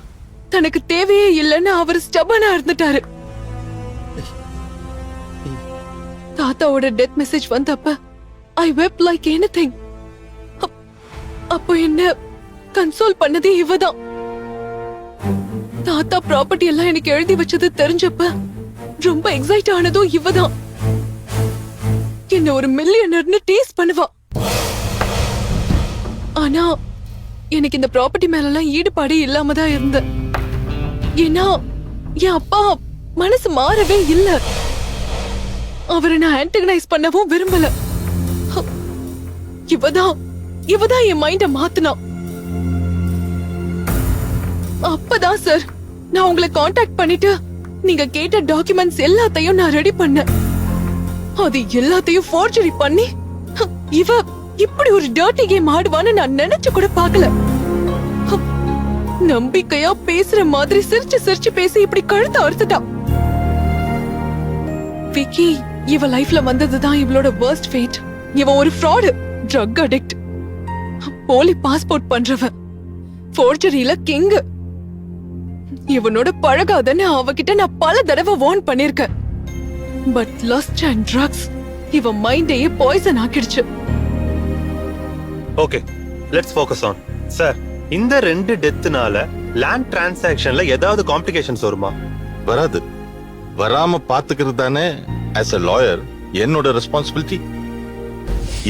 தனக்கு தேவையே இல்லைன்னு அவர் ஸ்டபனா இருந்துட்டாரு. தாத்தாவோட டெத் மெசேஜ் வந்தப்ப ஐ வெப் லைக் எனிதிங். அப்போ என்ன கன்சோல் பண்ணதே இவதான். தாத்தா ப்ராப்பர்ட்டி எல்லாம் எனக்கு எழுதி வச்சது தெரிஞ்சப்ப ரொம்ப எக்ஸைட் ஆனதும் இவதான். என்ன ஒரு மில்லியனர்னு டீஸ் பண்ணுவா. ஆனா எனக்கு இந்த ப்ராப்பர்ட்டி மேலாம் ஈடுபாடு இல்லாம தான் இருந்த. ஏன்னா என் அப்பா மனசு மாறவே இல்ல. அவரை நான் ஆன்டகனைஸ் பண்ணவும் விரும்பல. இவதான் என் மைண்ட மாத்துனா. அப்பதான் சார் நான் உங்களை காண்டாக்ட் பண்ணிட்டு நீங்க கேட்ட டாக்குமெண்ட்ஸ் எல்லாத்தையும் நான் ரெடி பண்ணேன். அது எல்லாத்தையும் ஃபோர்ஜரி பண்ணி இவ இப்படி ஒரு டர்ட்டி கேம் ஆடுவான்னு நான் நினைச்சு கூட பார்க்கல. நம்பிக்கையா பேசுற மாதிரி சிரிச்சு சிரிச்சு பேசி இப்படி கழுத்த அறுத்துட்டா. விக்கி இவ லைஃப்ல வந்ததுதான் இவளோட வர்ஸ்ட் ஃபேட். இவ ஒரு ஃப்ராட், ட்ரக் அடிக்ட், போலி பாஸ்போர்ட் பண்றவன், ஃபோர்ஜரியில கிங். இவனோட பழகாதன்னு அவகிட்ட நான் பல தடவை வார்ன் பண்ணிருக்கேன். பட் லஸ்ட் அண்ட் ட்ரக்ஸ் இவ மைண்டையே பாய்சன் ஆக்கிடுச்சு. Okay, let's focus on. Sir, இந்த 2 டெத்னால லேண்ட் டிரான்சாக்ஷன்ல ஏதாவது காம்ப்ளிகேஷன்ஸ் வருமா? வராது. வராம பாத்துக்கிறது தானே as a lawyer என்னோட ரெஸ்பான்சிபிலிட்டி.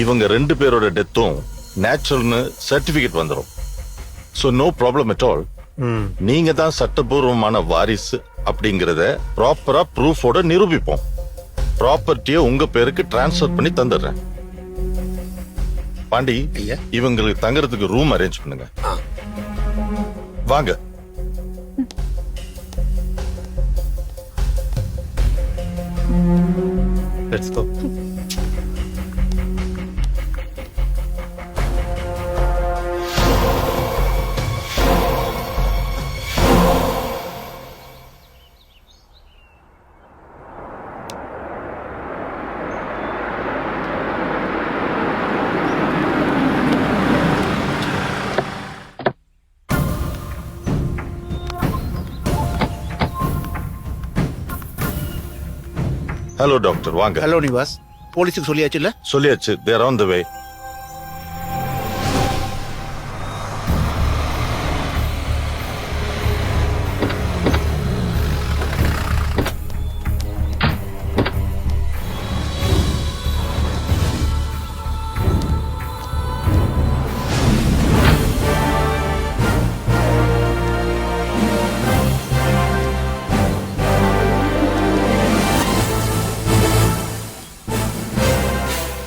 இவங்க 2 பேரோட டெத்தும் நேச்சுரல்னு சர்டிபிகேட் வந்துரும். So no problem at all. நீங்க தான் சட்டபூர்வமான வாரிசு அப்படிங்கறத ப்ராப்பரா ப்ரூஃபோட நிரூபிப்போம். ப்ராப்பர்ட்டியை உங்க பேருக்கு டிரான்ஸ்ஃபர் பண்ணி தந்துடுறேன். பாண்டி, இவங்களுக்கு தங்கறதுக்கு ரூம் அரேஞ்ச் பண்ணுங்க. வாங்க. Let's go. ஹலோ டாக்டர், வாங்க. ஹலோ நிவாஸ், போலீஸுக்கு சொல்லியாச்சு இல்ல? சொல்லியாச்சு. They're on the way.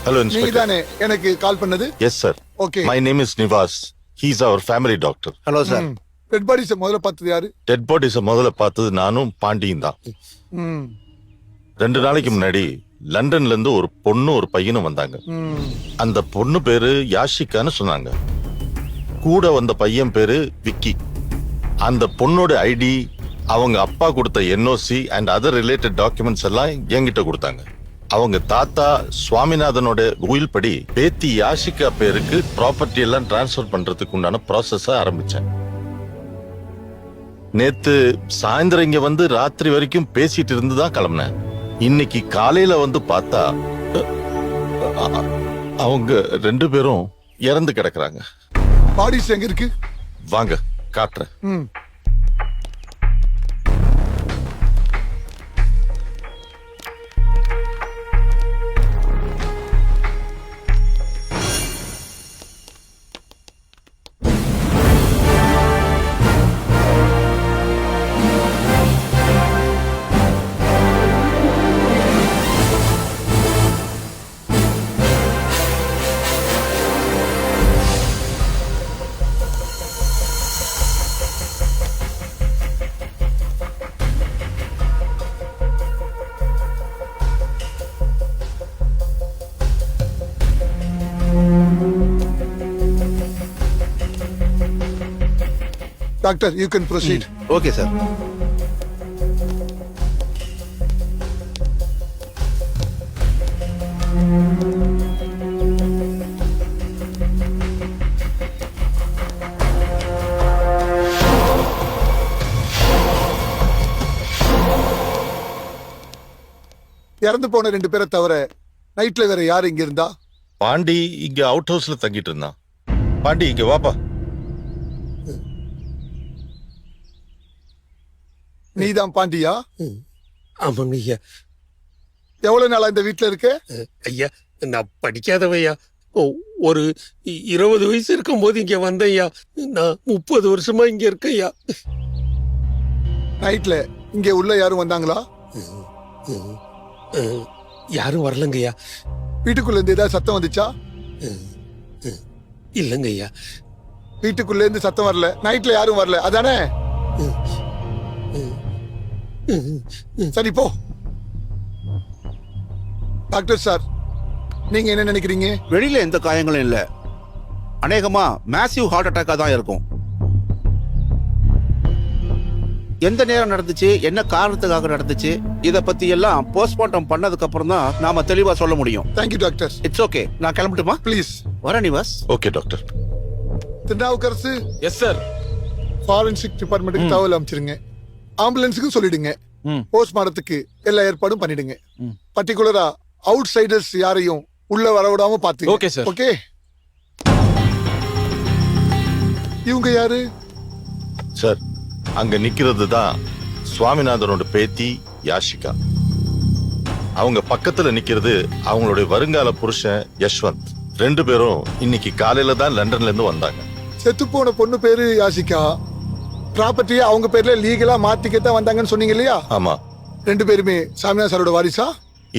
Hello, Inspector. நீங்க தானே எனக்கு கால் பண்ணது? Yes, sir. Okay. My name is Nivas. He's our family doctor. Hello sir. Dead bodies முதல்ல பார்த்தது யாரு? டெட் பாடிஸ முதல்ல பார்த்தது நானும் பாண்டியும் தான். 2 நாளைக்கு முன்னாடி லண்டன்ல இருந்து ஒரு பொண்ணு ஒரு பையனும் வந்தாங்க. அந்த பொண்ணு பேரு யாஷிகான்னு சொன்னாங்க. கூட வந்த பையன் பேரு விக்கி. அந்த பொண்ணோட ஐடி, அவங்க அப்பா கொடுத்த NOC and other related documents எல்லாம் என்கிட்ட கொடுத்தாங்க. அவங்க தாத்தா சுவாமிநாதனோட உயில் படி பேத்தி யாஷிகா பேருக்கு ப்ராப்பர்ட்டி எல்லாம் டிரான்ஸ்பர் பண்றதுக்கு உண்டான ப்ராசஸ ஆரம்பிச்சேன். நேத்து சாயந்தரம் இங்க வந்து ராத்திரி வரைக்கும் பேசிட்டு இருந்துதான் கிளம்பினேன். இன்னைக்கு காலையில வந்து பார்த்தா அவங்க 2 பேரும் இறந்து கிடக்குறாங்க. பாடிஸ் எங்க இருக்கு? வாங்க காட்டுறேன். Doctor you can proceed. Okay sir. இறந்து போன 2 பேரை தவிர நைட்ல வேற யார் இங்க இருந்தா? பாண்டி இங்க அவுட் ஹவுஸ்ல தங்கிட்டு இருந்தான். பாண்டி இங்க வாப்பா. நீதான் பாண்டியா? ஆமாங்க ஐயா. எவ்வளவு நாளா இந்த வீட்ல இருக்க? ஐயா நான் படிக்காதவையா. ஒரு 20 வயசு இருக்கும் போது இங்க வந்தையா. நான் 30 வருஷமா இங்க இருக்கேயா. நைட்ல இங்க உள்ள யாரும் வந்தாங்களா? யாரும் வரலங்கய்யா. வீட்டுக்குள்ள இருந்து ஏதாவது சத்தம் வந்துச்சா? இல்லங்க ஐயா. வீட்டுக்குள்ள இருந்து சத்தம் வரல, நைட்ல யாரும் வரல, அதானே? சரி போ. டாக்டர் சார், நீங்க என்ன நினைக்கிறீங்க? வெளியில எந்த காயங்களும் இல்ல. அநேகமா மேசிவ் ஹார்ட் அட்டாக்கா தான் இருக்கும். எந்த நேரம் நடந்துச்சு, என்ன காரணத்துக்காக நடந்துச்சு, இத பத்தி எல்லாம் போஸ்ட்மார்ட்டம் பண்ணதுக்கு அப்புறம் தான் நாம தெளிவா சொல்ல முடியும். Thank you doctor. It's okay. நான் கிளம்பட்டுமா? ப்ளீஸ். வர Nivas. Okay doctor. Thirunavukkarasu, yes sir. Forensic டிபார்ட்மெண்ட்டுக்கு தகவல் அமைச்சிருங்க. ஆம்புலன்ஸுக்கும் சொல்லிடுங்க. போஸ்ட்மார்ட்டத்துக்கு எல்லா ஏற்பாடும் பண்ணிடுங்க. பர்டிகுலரா அவுட் சைடர்ஸ் யாரையும் உள்ள வரவிடாம பாத்து. Okay, sir. ஓகே. இவங்க யாரு? சார், அங்க நிக்கிறது தான் சுவாமிநாதனோட பேத்தி யாஷிகா. அவங்க பக்கத்துல நிக்கிறது அவங்களுடைய வருங்கால புருஷன் யஷ்வந்த். 2 பேரும் இன்னைக்கு காலையில தான் லண்டன்ல இருந்து வந்தாங்க. செத்து போன பொண்ணு பேரு யாஷிகா. ப்ராப்பர்ட்டியை அவங்க பேர்ல லீகலா மாத்திக்கத்தான் வந்தாங்கன்னு சொன்னீங்க இல்லையா? ஆமா. 2 பேருமே சாமிநாத சாரோட வாரிசா?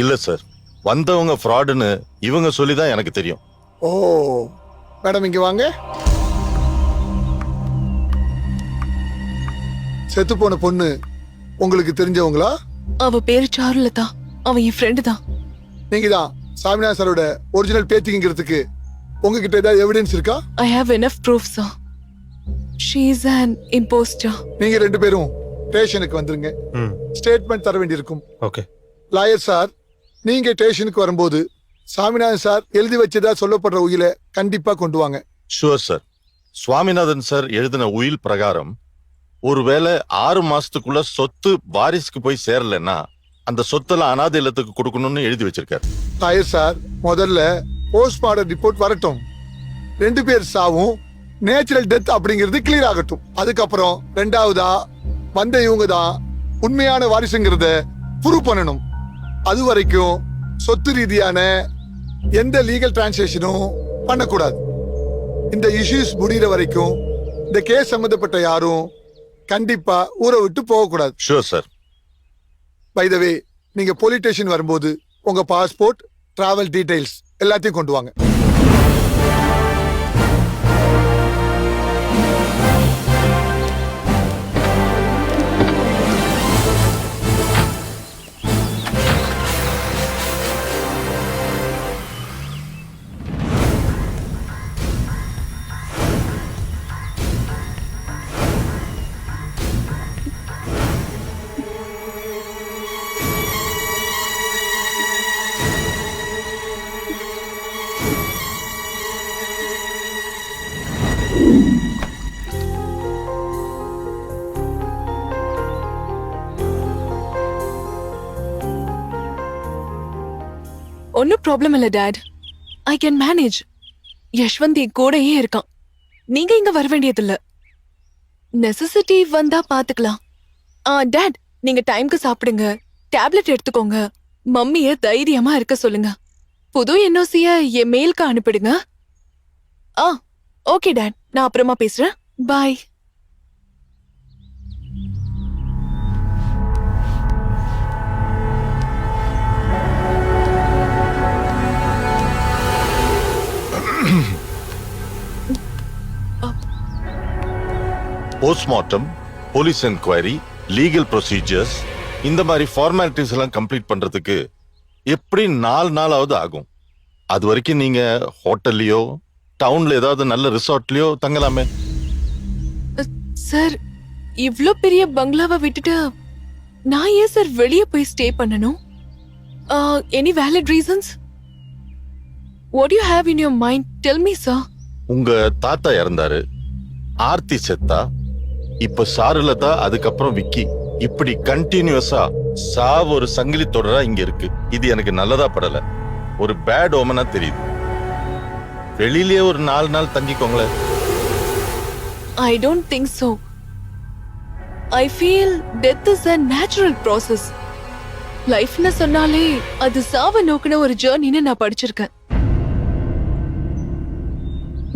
இல்ல சார், வந்தவங்க ஃப்ராடுன்னு இவங்க சொல்லிதான் எனக்கு தெரியும். ஓ மேடம், இங்க வாங்க. செத்து போன பொண்ணு உங்களுக்கு தெரிஞ்சவங்களா? அவ பேரு சாருலதா. அவ என் ஃப்ரெண்டு தான். நீங்க தான் சாமிநாத சாரோட ஒரிஜினல் பேத்திங்கிறதுக்கு உங்ககிட்ட ஏதாவது எவிடன்ஸ் இருக்கா? I have enough proof, sir. She is an imposter. நீங்க 2 பேரும் ஸ்டேஷனுக்கு வந்துருங்க. ஸ்டேட்மெண்ட் தர வேண்டியிருக்கும். ஓகே. லாயர் சார், நீங்க ஸ்டேஷனுக்கு வரும்போது சாமிநாதன் சார் எழுதி வச்சதா சொல்லப்படுற உயிலை கண்டிப்பா கொண்டு வாங்க. Sure sir. சுவாமிநாதன் சார் எழுதின உயில் பிரகாரம் ஒருவேளை 6 மாசத்துக்குள்ள சொத்து வாரிசுக்கு போய் சேரலன்னா அந்த சொத்தெல்லாம் அனாதை இல்லத்துக்கு கொடுக்கணும்னு எழுதி வச்சிருக்காரு. லாயர் சார், முதல்ல போஸ்ட்மார்டம் ரிப்போர்ட் வரட்டும். 2 பேர் சாவும் நேச்சுரல் டெத் அப்படிங்கிறது கிளியர் ஆகட்டும். அதுக்கப்புறம் 2வதா வந்த இவங்க தான் உண்மையான வாரிசுங்கிறத ப்ரூவ் பண்ணணும். அது வரைக்கும் சொத்து ரீதியான எந்த லீகல் டிரான்சாக்ஷனும் பண்ணக்கூடாது. இந்த இஷ்யூஸ் முடிகிற வரைக்கும் இந்த கேஸ் சம்பந்தப்பட்ட யாரும் கண்டிப்பா ஊரை விட்டு போகக்கூடாது. Sure sir. பை த வே, நீங்க போலீஸ் ஸ்டேஷன் வரும்போது உங்க பாஸ்போர்ட், டிராவல் டீடைல்ஸ் எல்லாத்தையும் கொண்டு வாங்க. ஒன்னும் ப்ராப்ளம் இல்ல dad. I can manage. Yashwant என் கூடயே இருக்கான். நீங்க இங்க வர வேண்டியதில்ல. நெசசிட்டி வந்தா பாத்துக்கலாம். டாட், நீங்க டைம்க்கு சாப்பிடுங்க, டேப்லெட் எடுத்துக்கோங்க, மம்மிய தைரியமா இருக்க சொல்லுங்க. புது என்ஓசிய என் மெயிலுக்கு அனுப்பிடுங்க. ஓகே டாட், நான் அப்புறமா பேசுறேன். Bye. Postmortem, police enquiry, legal procedures, இந்த மாதிரி ஃபார்மாலிட்டிஸ் எல்லாம் கம்ப்ளீட் பண்றதுக்கு எப்படி 4 நாளாவது ஆகும். அது வரைக்கும் நீங்க ஹோட்டல்லையோ டவுன்ல ஏதாவது நல்ல ரிசார்ட்லயோ தங்கலாமே. சார் இவ்ளோ பெரிய பங்களாவை விட்டுட்டு நான் ஏன் சார் வெளியே போய் ஸ்டே பண்ணணும்? Any valid reasons? What you have in your mind? Tell me sir. உங்க தாத்தா இறந்தாரு, ஆர்த்தி செத்தா, இப்ப சாருலதா, அதுக்கப்புறம் விக்கி, இப்படி கண்டினியூஸா சாவு ஒரு சங்கிலி தொடரா இங்க இருக்கு. இது எனக்கு நல்லதா படல, ஒரு பேட் ஓமனா தெரியுது. வெளியிலேயே ஒரு 4 நாள் தங்கிக்கோங்களேன். I don't think so. I feel death is a natural process. லைஃப்னு சொன்னாலே அது சாவ நோக்கின ஒரு ஜேர்னின்னு நான் படிச்சிருக்கேன்.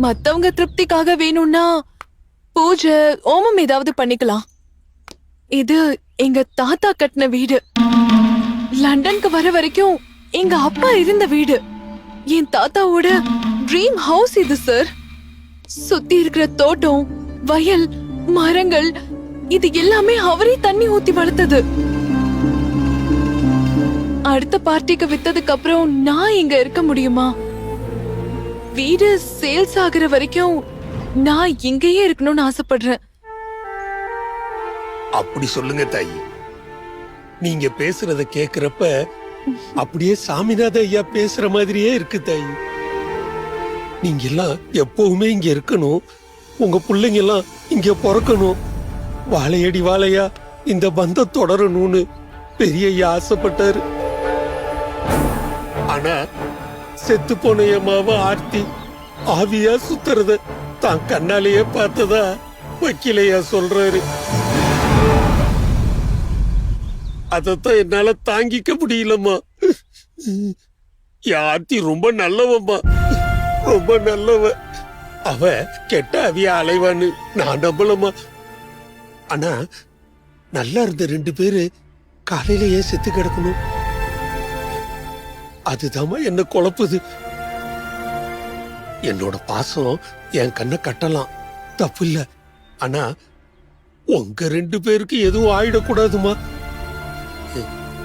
மத்தவங்க திருப்திக்காக வேணும்னா பூஜை ஓமம் ஏதாவது பண்ணிக்கலாம். இது எங்க தாத்தா கட்டின வீடு. லண்டனுக்கு வர வரைக்கும் எங்க அப்பா இருந்த வீடு. என் தாத்தாவோட ட்ரீம் ஹவுஸ் இது சார். சுத்தி இருக்கிற தோட்டம், வயல், மரங்கள், இது எல்லாமே அவரே தண்ணி ஊத்தி வளர்த்தது. அடுத்த பார்ட்டிக்கு வித்ததுக்கு அப்புறம் நான் இங்க இருக்க முடியுமா? வீடு சேல்ஸ் ஆகுற வரைக்கும் நான் இங்கேயே இருக்கணும்னு ஆசைப்படுறேன். அப்படி சொல்லுங்க தாயி. நீங்க பேசுறத கேக்குறப்ப அப்படியே சாமிநாத ஐயா பேசுற மாதிரியே இருக்கு தாயி. நீங்க எல்லாம் எப்பவுமே இங்க இருக்கணும், உங்க பிள்ளைங்க எல்லாம் இங்க பிறக்கணும், வாழையடி வாழையா இந்த பந்தம் தொடரணும்னு பெரிய ஐயா ஆசைப்பட்டாரு. ஆனா செத்து போன எம்மாவ ஆர்த்தி ஆவியா சுத்துறத தான் கண்ணாலேயே பார்த்ததா வக்கீலையா சொல்றாரு. அதத்தான் என்னால தாங்கிக்க முடியலம்மா. என் ஆர்த்தி ரொம்ப நல்லவம்மா, ரொம்ப நல்லவ. அவ கெட்ட அவிய அலைவான்னு நான் நம்பலம்மா. ஆனா நல்லா இருந்த 2 பேரு காலையிலேயே செத்து கிடக்கணும். அதுதாம்மா என்ன குழப்புது. என்னோட பாசம் என் கண்ணை கட்டலாம், தப்பு இல்ல. ஆனா உங்க 2 பேருக்கு எதுவும் ஆயிடக்கூடாதுமா.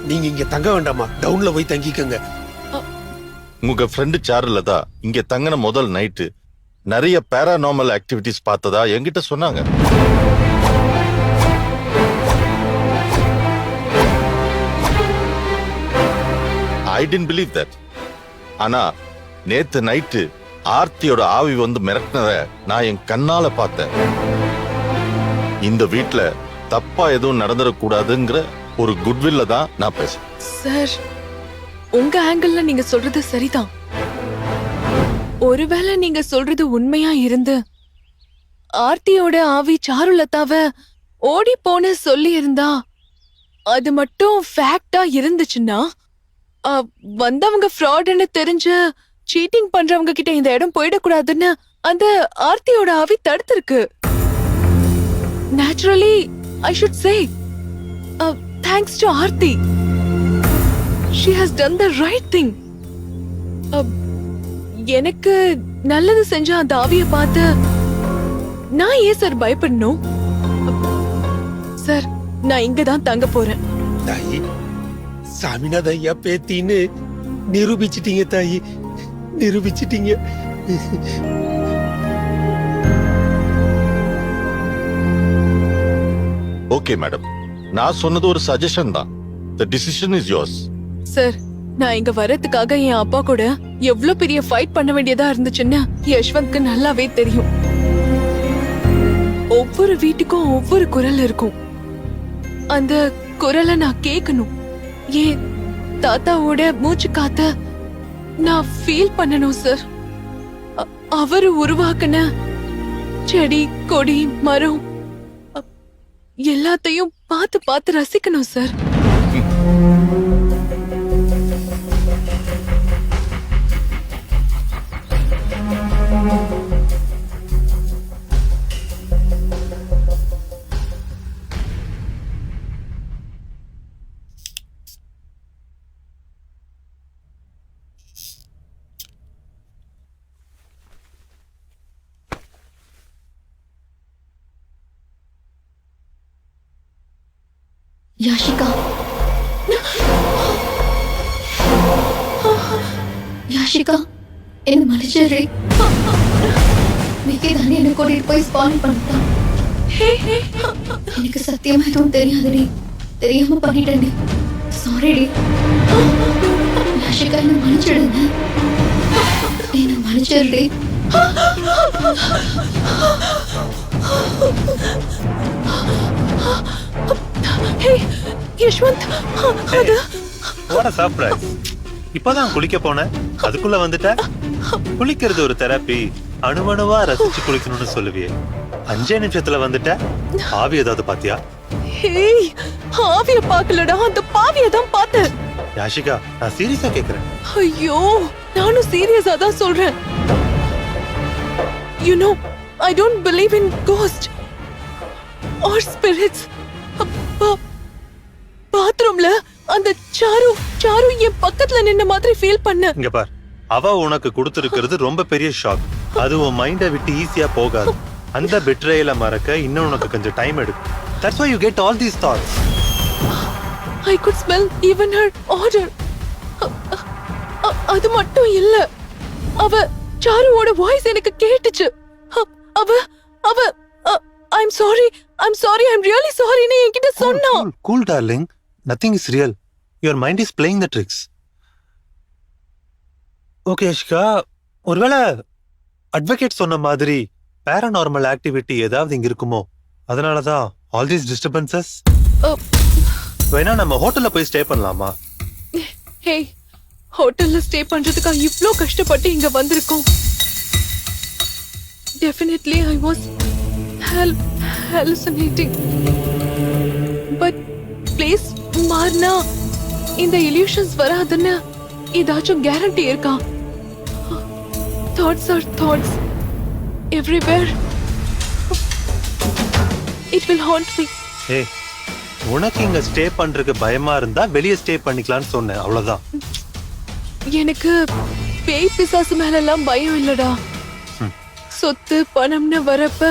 நீங்க இங்க தங்க வேண்டாமா, டவுன்ல போய் தங்கிக்கங்க. உங்க ஃப்ரெண்டு சாருலதா இங்க தங்கின முதல் நைட்டு நிறைய பேராநார்மல் ஆக்டிவிட்டிஸ் பார்த்ததா என்கிட்ட சொன்னாங்க. I didn't believe that. ஆனா நேத்து நைட்டு ஆர்த்தியோட ஆவி வந்து மிரட்டினத நான் என் கண்ணால பார்த்தேன். இந்த வீட்ல தப்பா எதுவும் நடந்துடக்கூடாதுங்கிற ஒரு குட்வில்ல தான் நான் பேசுறேன். சார், உங்க ஆங்கிள் நீங்க சொல்றது சரிதான். ஒருவேளை நீங்க சொல்றது உண்மையா இருந்து ஆர்த்தியோட ஆவி சாருலதாவ ஓடி போன சொல்லி இருந்தா, அது மட்டும் ஃபேக்டா இருந்துச்சுன்னா, வந்தவங்க ஃப்ராட்னு தெரிஞ்சு சீட்டிங் பண்றவங்க கிட்ட இந்த இடம் போயிடக்கூடாதுன்னு அந்த ஆர்த்தியோட ஆவி தடுத்திருக்கு. Naturally I should say thanks to Aarti. She has done the right thing. எனக்கு நல்லது செஞ்ச அந்த ஆவிய பார்த்து நான் ஏன் சார் பயப்படணும்? சார், நான் இங்க தான் தங்க போறேன். தாயி, சாமிநாத ஐயா பேத்தின்னு நிரூபிச்சிட்டீங்க தாயி, நிரூபிச்சிட்டீங்க. ஓகே மேடம், நான் சொன்னது ஒரு சஜஷன் தான். The decision is yours. Sir, நான் இங்க வரதுக்காக என் அப்பா கூட எவ்வளவு பெரிய ஃபைட் பண்ண வேண்டியதா இருந்துச்சுன்னு யஷ்வந்த்க்கு நல்லாவே தெரியும். ஒவ்வொரு வீட்டுக்கும் ஒவ்வொரு குரல் இருக்கும். அந்த குரலை நான் கேட்கணும். ஏன் தாத்தாவோட மூச்சு காத்த நான் ஃபீல் பண்ணணும் சார். அவரு உருவாக்குன செடி, கொடி, மரம் எல்லாத்தையும் பார்த்து பார்த்து ரசிக்கணும் சார். யாஷிகா, யாஷிகா, என்ன மன்னிச்சிரு. விக்கி தானே என்ன கூட்டிட்டு போய் ஸ்பாயில் பண்ணிட்டான். எனக்கு சத்தியமா எதுவும் தெரியாதுடி. தெரியாம பண்ணிட்டேன்டி. சாரிடி. யாஷிகா என்ன மன்னிச்சிடுங்க. என்ன மன்னிச்சிடுடி. யஷ்வந்த், அது வாட் a surprise. இப்பதான் குளிக்க போனேன், அதுக்குள்ள வந்துட்ட. குளிக்கிறது ஒரு தெரப்பி, அணுவணுவா ரசிச்சு குளிக்கணும்னு சொல்லுவியே. 5 நிமிஷத்துல வந்துட்ட. ஆவி ஏதாவது பாத்தியா? ஹேய், ஆவிய பார்க்கலடா, அந்த பாவிய தான் பார்த்தேன். யாஷிகா, நான் சீரியஸா கேக்குறேன். ஐயோ, நானும் சீரியஸா தான் சொல்றேன். You know, I don't believe in ghosts or spirits. பாத்ரூம்ல அந்த சாரு என் பக்கத்துல நின்ன மாதிரி ஃபீல் பண்ண. இங்க பார், அவ உனக்கு கொடுத்திருக்கிறது ரொம்ப பெரிய ஷாக். அது உன் மைண்ட விட்டு ஈஸியா போகாது. அந்த பெட்ரேயல மறக்க இன்னும் உனக்கு கொஞ்சம் டைம் எடுக்கும். That's why you get all these thoughts. I could smell even her odor. அது மட்டும் இல்ல, அவ சாருவோட வாய்ஸ் எனக்கு கேட்டுச்சு. அவ I'm sorry, I'm really sorry ன்னு என்கிட்ட சொன்னா. Cool darling, nothing is real. Your mind is playing the tricks. Okay Ashika, ஒருவேளை அட்வொகேட் சொன்ன மாதிரி paranormal activity ஏதாவது இங்க இருக்குமோ? அதனாலதான் all these disturbances. வேணா நம்ம ஹோட்டல்ல போய் ஸ்டே பண்ணலாமா? ஹே, ஹோட்டல்ல ஸ்டே பண்றதுக்கா இவ்ளோ கஷ்டப்பட்டு இங்க வந்திருக்கோம். Definitely I was hallucinating. But place மாறினா இந்த illusions வராதுன்னு ஏதாச்சும் கேரண்டி இருக்கா? Thoughts are thoughts everywhere. It will haunt me. Hey, உனக்கு இங்க ஸ்டே பண்றதுக்கு பயமா இருந்தா வெளிய ஸ்டே பண்ணிக்கலாம்னு சொன்னேன், அவ்வளவுதான். எனக்கு பேய் பிசாசு மேலெல்லாம் பயம் இல்லடா. சொத்து பணம்னு வரப்ப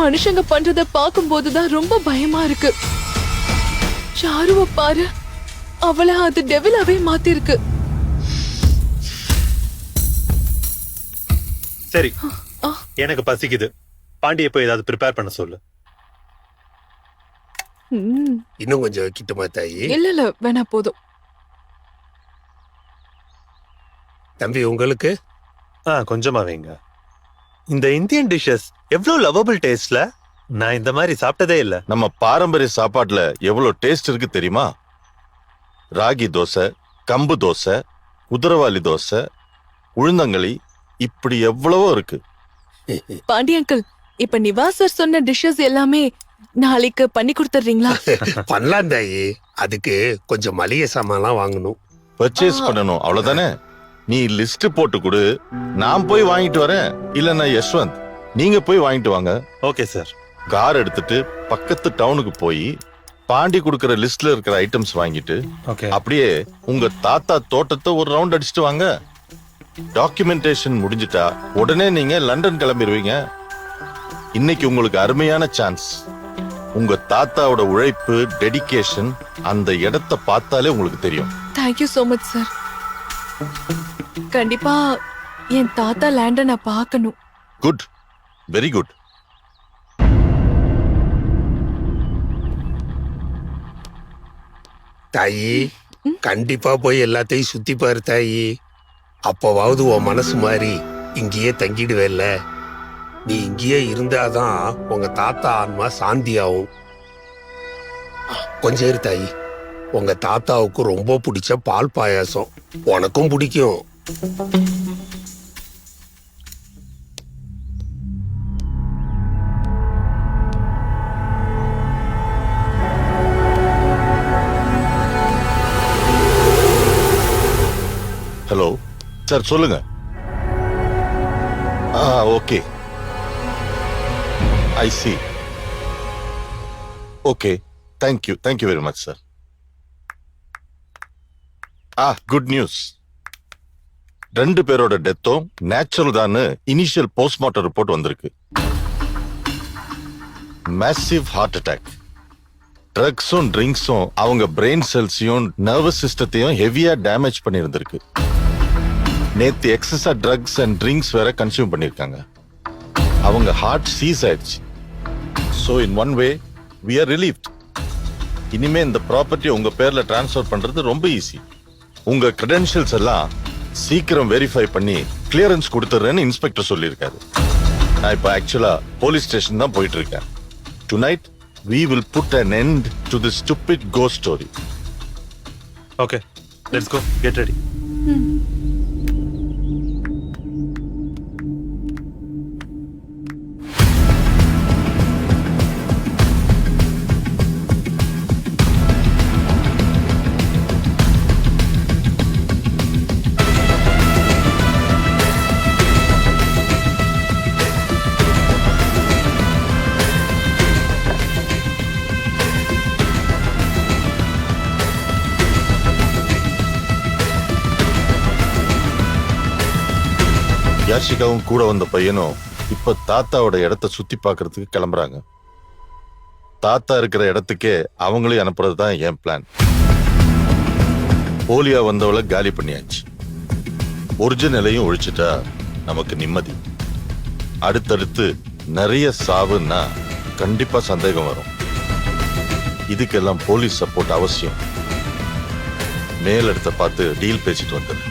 மனுஷங்க பண்றத பார்க்கும்போதுதான் ரொம்ப பயமா இருக்கு. சாருவ பாரு, அவளை அது டெவிலாவே மாத்திருக்கு. சரி, எனக்கு பசிக்குது. பாண்டிய போய் ஏதாவது ப்ரிப்பேர் பண்ண சொல்லு. இன்னும் கொஞ்சம் வைக்கட்டுமா தாயி? இல்ல வேணா போதும். தம்பி உங்களுக்கு கொஞ்சமா வைங்க. இந்த இந்தியன் டிஷஸ் எவ்வளவு லவபிள் டேஸ்ட்ல. நான் இந்த மாதிரி சாப்பிட்டதே இல்ல. நம்ம பாரம்பரிய சாப்பாட்டுல எவ்வளவு டேஸ்ட் இருக்கு தெரியுமா? ராகி தோசை, கம்பு தோசை, குதிரவாளி தோசை, உளுந்தங்களி, இப்படி எவ்வளவோ இருக்கு. பாண்டி அங்கிள், இப்ப நிவாஸ் சார் சொன்ன டிஷ்ஷஸ் எல்லாமே நாளைக்கு பண்ணி கொடுத்துறீங்களா? பண்ணலாம் தாயி. அதுக்கு கொஞ்சம் மளிகை சாமான்லாம் வாங்கணும். பர்ச்சேஸ் பண்ணணும், அவ்வளவுதானே? நீ லிஸ்ட் போட்டு கொடு, நான் போய் வாங்கிட்டு வரேன். இல்லன்னா யஷ்வந்த், நீங்க போய் வாங்கிட்டு வாங்க. Okay sir. கார் எடுத்துட்டு பக்கத்து டவுனுக்கு போய் பாண்டி கொடுக்கிற லிஸ்ட்ல இருக்கிற ஐட்டம்ஸ் வாங்கிட்டு அப்படியே உங்க தாத்தா தோட்டத்தை ஒரு ரவுண்ட் அடிச்சுட்டு வாங்க. டாக்குமெண்டேஷன் முடிஞ்சிட்டா உடனே நீங்க லண்டன் கிளம்பிடுவீங்க. இன்னைக்கு உங்களுக்கு அருமையான சான்ஸ். உங்க தாத்தாவோட உழைப்பு, டெடிகேஷன், அந்த இடத்தை பார்த்தாலே உங்களுக்கு தெரியும். Thank you so much sir. கண்டிப்பா என் தாத்தா லேண்ட நான் பார்க்கணும். Good, very good. தாயி, கண்டிப்பா போய் எல்லாத்தையும் சுத்தி பாரு தாயி. அப்பவாவது உன் மனசு மாதிரி இங்கேயே தங்கிடுவேல்ல. நீ இங்கேயே இருந்தாதான் உங்க தாத்தா ஆன்மா சாந்தியாகும். கொஞ்சம் இரு தாயி. உங்க தாத்தாவுக்கு ரொம்ப பிடிச்ச பால் பாயாசம் உனக்கும் பிடிக்கும். ஹலோ சார், சொல்லுங்க. Okay, I see. Okay, thank you very much sir. Good news. 2 பேரோட டெத்தும் நேச்சுரல் தான் இனிஷியல் போஸ்ட்மார்ட்டம் ரிப்போர்ட் வந்திருக்கு. Massive heart attack. ட்ரக்ஸும் ட்ரிங்க்ஸும் அவங்க பிரெயின் செல்ஸையும் நர்வஸ் சிஸ்டத்தையும் ஹெவியா டேமேஜ் பண்ணியிருந்திருக்கு. நேத்து எக்ஸஸா ட்ரக்ஸ் அண்ட் ட்ரிங்க்ஸ் வேற கன்சியூம் பண்ணிருக்காங்க. அவங்க ஹார்ட் சீஸ் ஆயிடுச்சு. So in one way, we are relieved. இனிமே இந்த ப்ராப்பர்ட்டி உங்க பேர்ல டிரான்ஸ்ஃபர் பண்றது ரொம்ப ஈஸி. உங்க கிரெடென்ஷியல்ஸ் எல்லாம் சீக்கிரம் வெரிஃபை பண்ணி கிளியரன்ஸ் கொடுத்துறேன்னு இன்ஸ்பெக்டர் சொல்லியிருக்காரு. நான் இப்போ ஆக்சுவலா போலீஸ் ஸ்டேஷன் தான் போயிட்டு இருக்கேன். Tonight, we will put an end to this stupid ghost story. Okay, let's go, get ready. யாஷிகாவும் கூட வந்த பையனும் இப்ப தாத்தாவோட இடத்த சுத்தி பாக்குறதுக்கு கிளம்புறாங்க. தாத்தா இருக்கிற இடத்துக்கே அவங்களையும் அனுப்புறதுதான் என் பிளான். போலியா வந்தவளை காலி பண்ணியாச்சு. ஒரிஜினலையும் ஒழிச்சிட்டா நமக்கு நிம்மதி. அடுத்தடுத்து நிறைய சாவுன்னா கண்டிப்பா சந்தேகம் வரும். இதுக்கெல்லாம் போலீஸ் சப்போர்ட் அவசியம். மேலிடத்தை பார்த்து டீல் பேசிட்டு வந்துடு.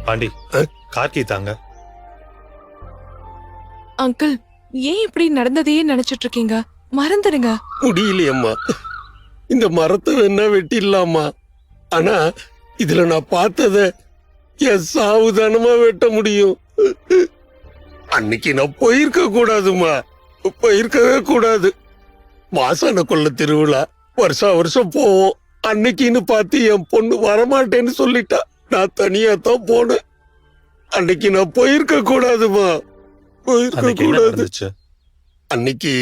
பாண்டி, கார்கி தாங்க. அங்கிள், ஏன் இப்படி நடந்ததையே நினைச்சிட்டு இருக்கீங்க? மறந்துடுங்க. முடியலையம்மா, இந்த மரத்தை வேணா வெட்டிடலாமா? ஆனா இதுல நான் பார்த்தத என் சாவுதானமா வெட்ட முடியும். அன்னைக்கு நான் போயிருக்க கூடாதுமா, போயிருக்கவே கூடாது. மாசான கொள்ள திருவிழா வருஷம் போவோம். அன்னைக்குன்னு பார்த்து என் பொண்ணு வரமாட்டேன்னு சொல்லிட்டா. நான் தனியா தான் போனேன். அன்னைக்கு நான் போயிருக்க கூடாதுமா, போயிருக்க கூடாது. அன்னைக்கு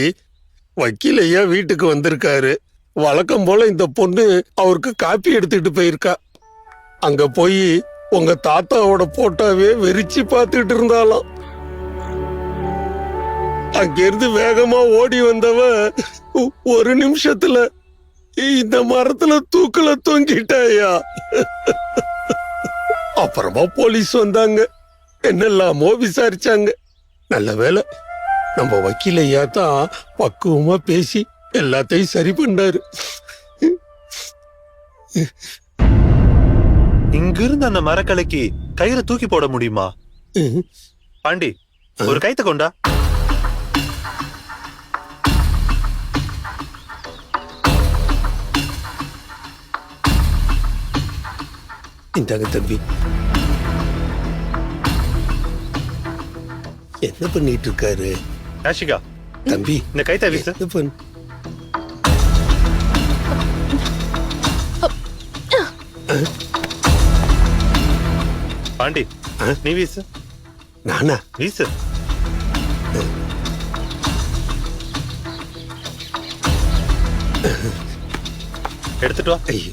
வக்கீல் ஐயா வீட்டுக்கு வந்திருக்காரு. வழக்கம் போல இந்த பொண்ணு அவருக்கு காப்பி எடுத்துட்டு போயிருக்கா. அங்க போய் உங்க தாத்தாவோட போட்டோவே வெறிச்சு பார்த்துட்டு இருந்தாலாம். அங்கிருந்து வேகமா ஓடி வந்தவ ஒரு நிமிஷத்துல இந்த மரத்துல தூக்கல தொங்கிட்டாயா. அப்புறமா போலீஸ் வந்தாங்க, என்னெல்லாமோ விசாரிச்சாங்க. நல்ல வேளை நம்ம வக்கீல் ஐயா தான் பக்குவமா பேசி எல்லாத்தையும் சரி பண்ணாரு. இங்கிருந்து அந்த மரக்கலைக்கு கயிறு தூக்கி போட முடியுமா? பாண்டி, ஒரு கைத்த கொண்டா. இந்தாங்க தம்பி. என்ன பண்ணிட்டு இருக்காரு? யாஷிகா, தம்பி இந்த கைத்த வீசு. என்ன பண்ணு? பாண்டி, நீ வீசு. நானா? வீசு. எடுத்துட்டு வா. ஐயோ,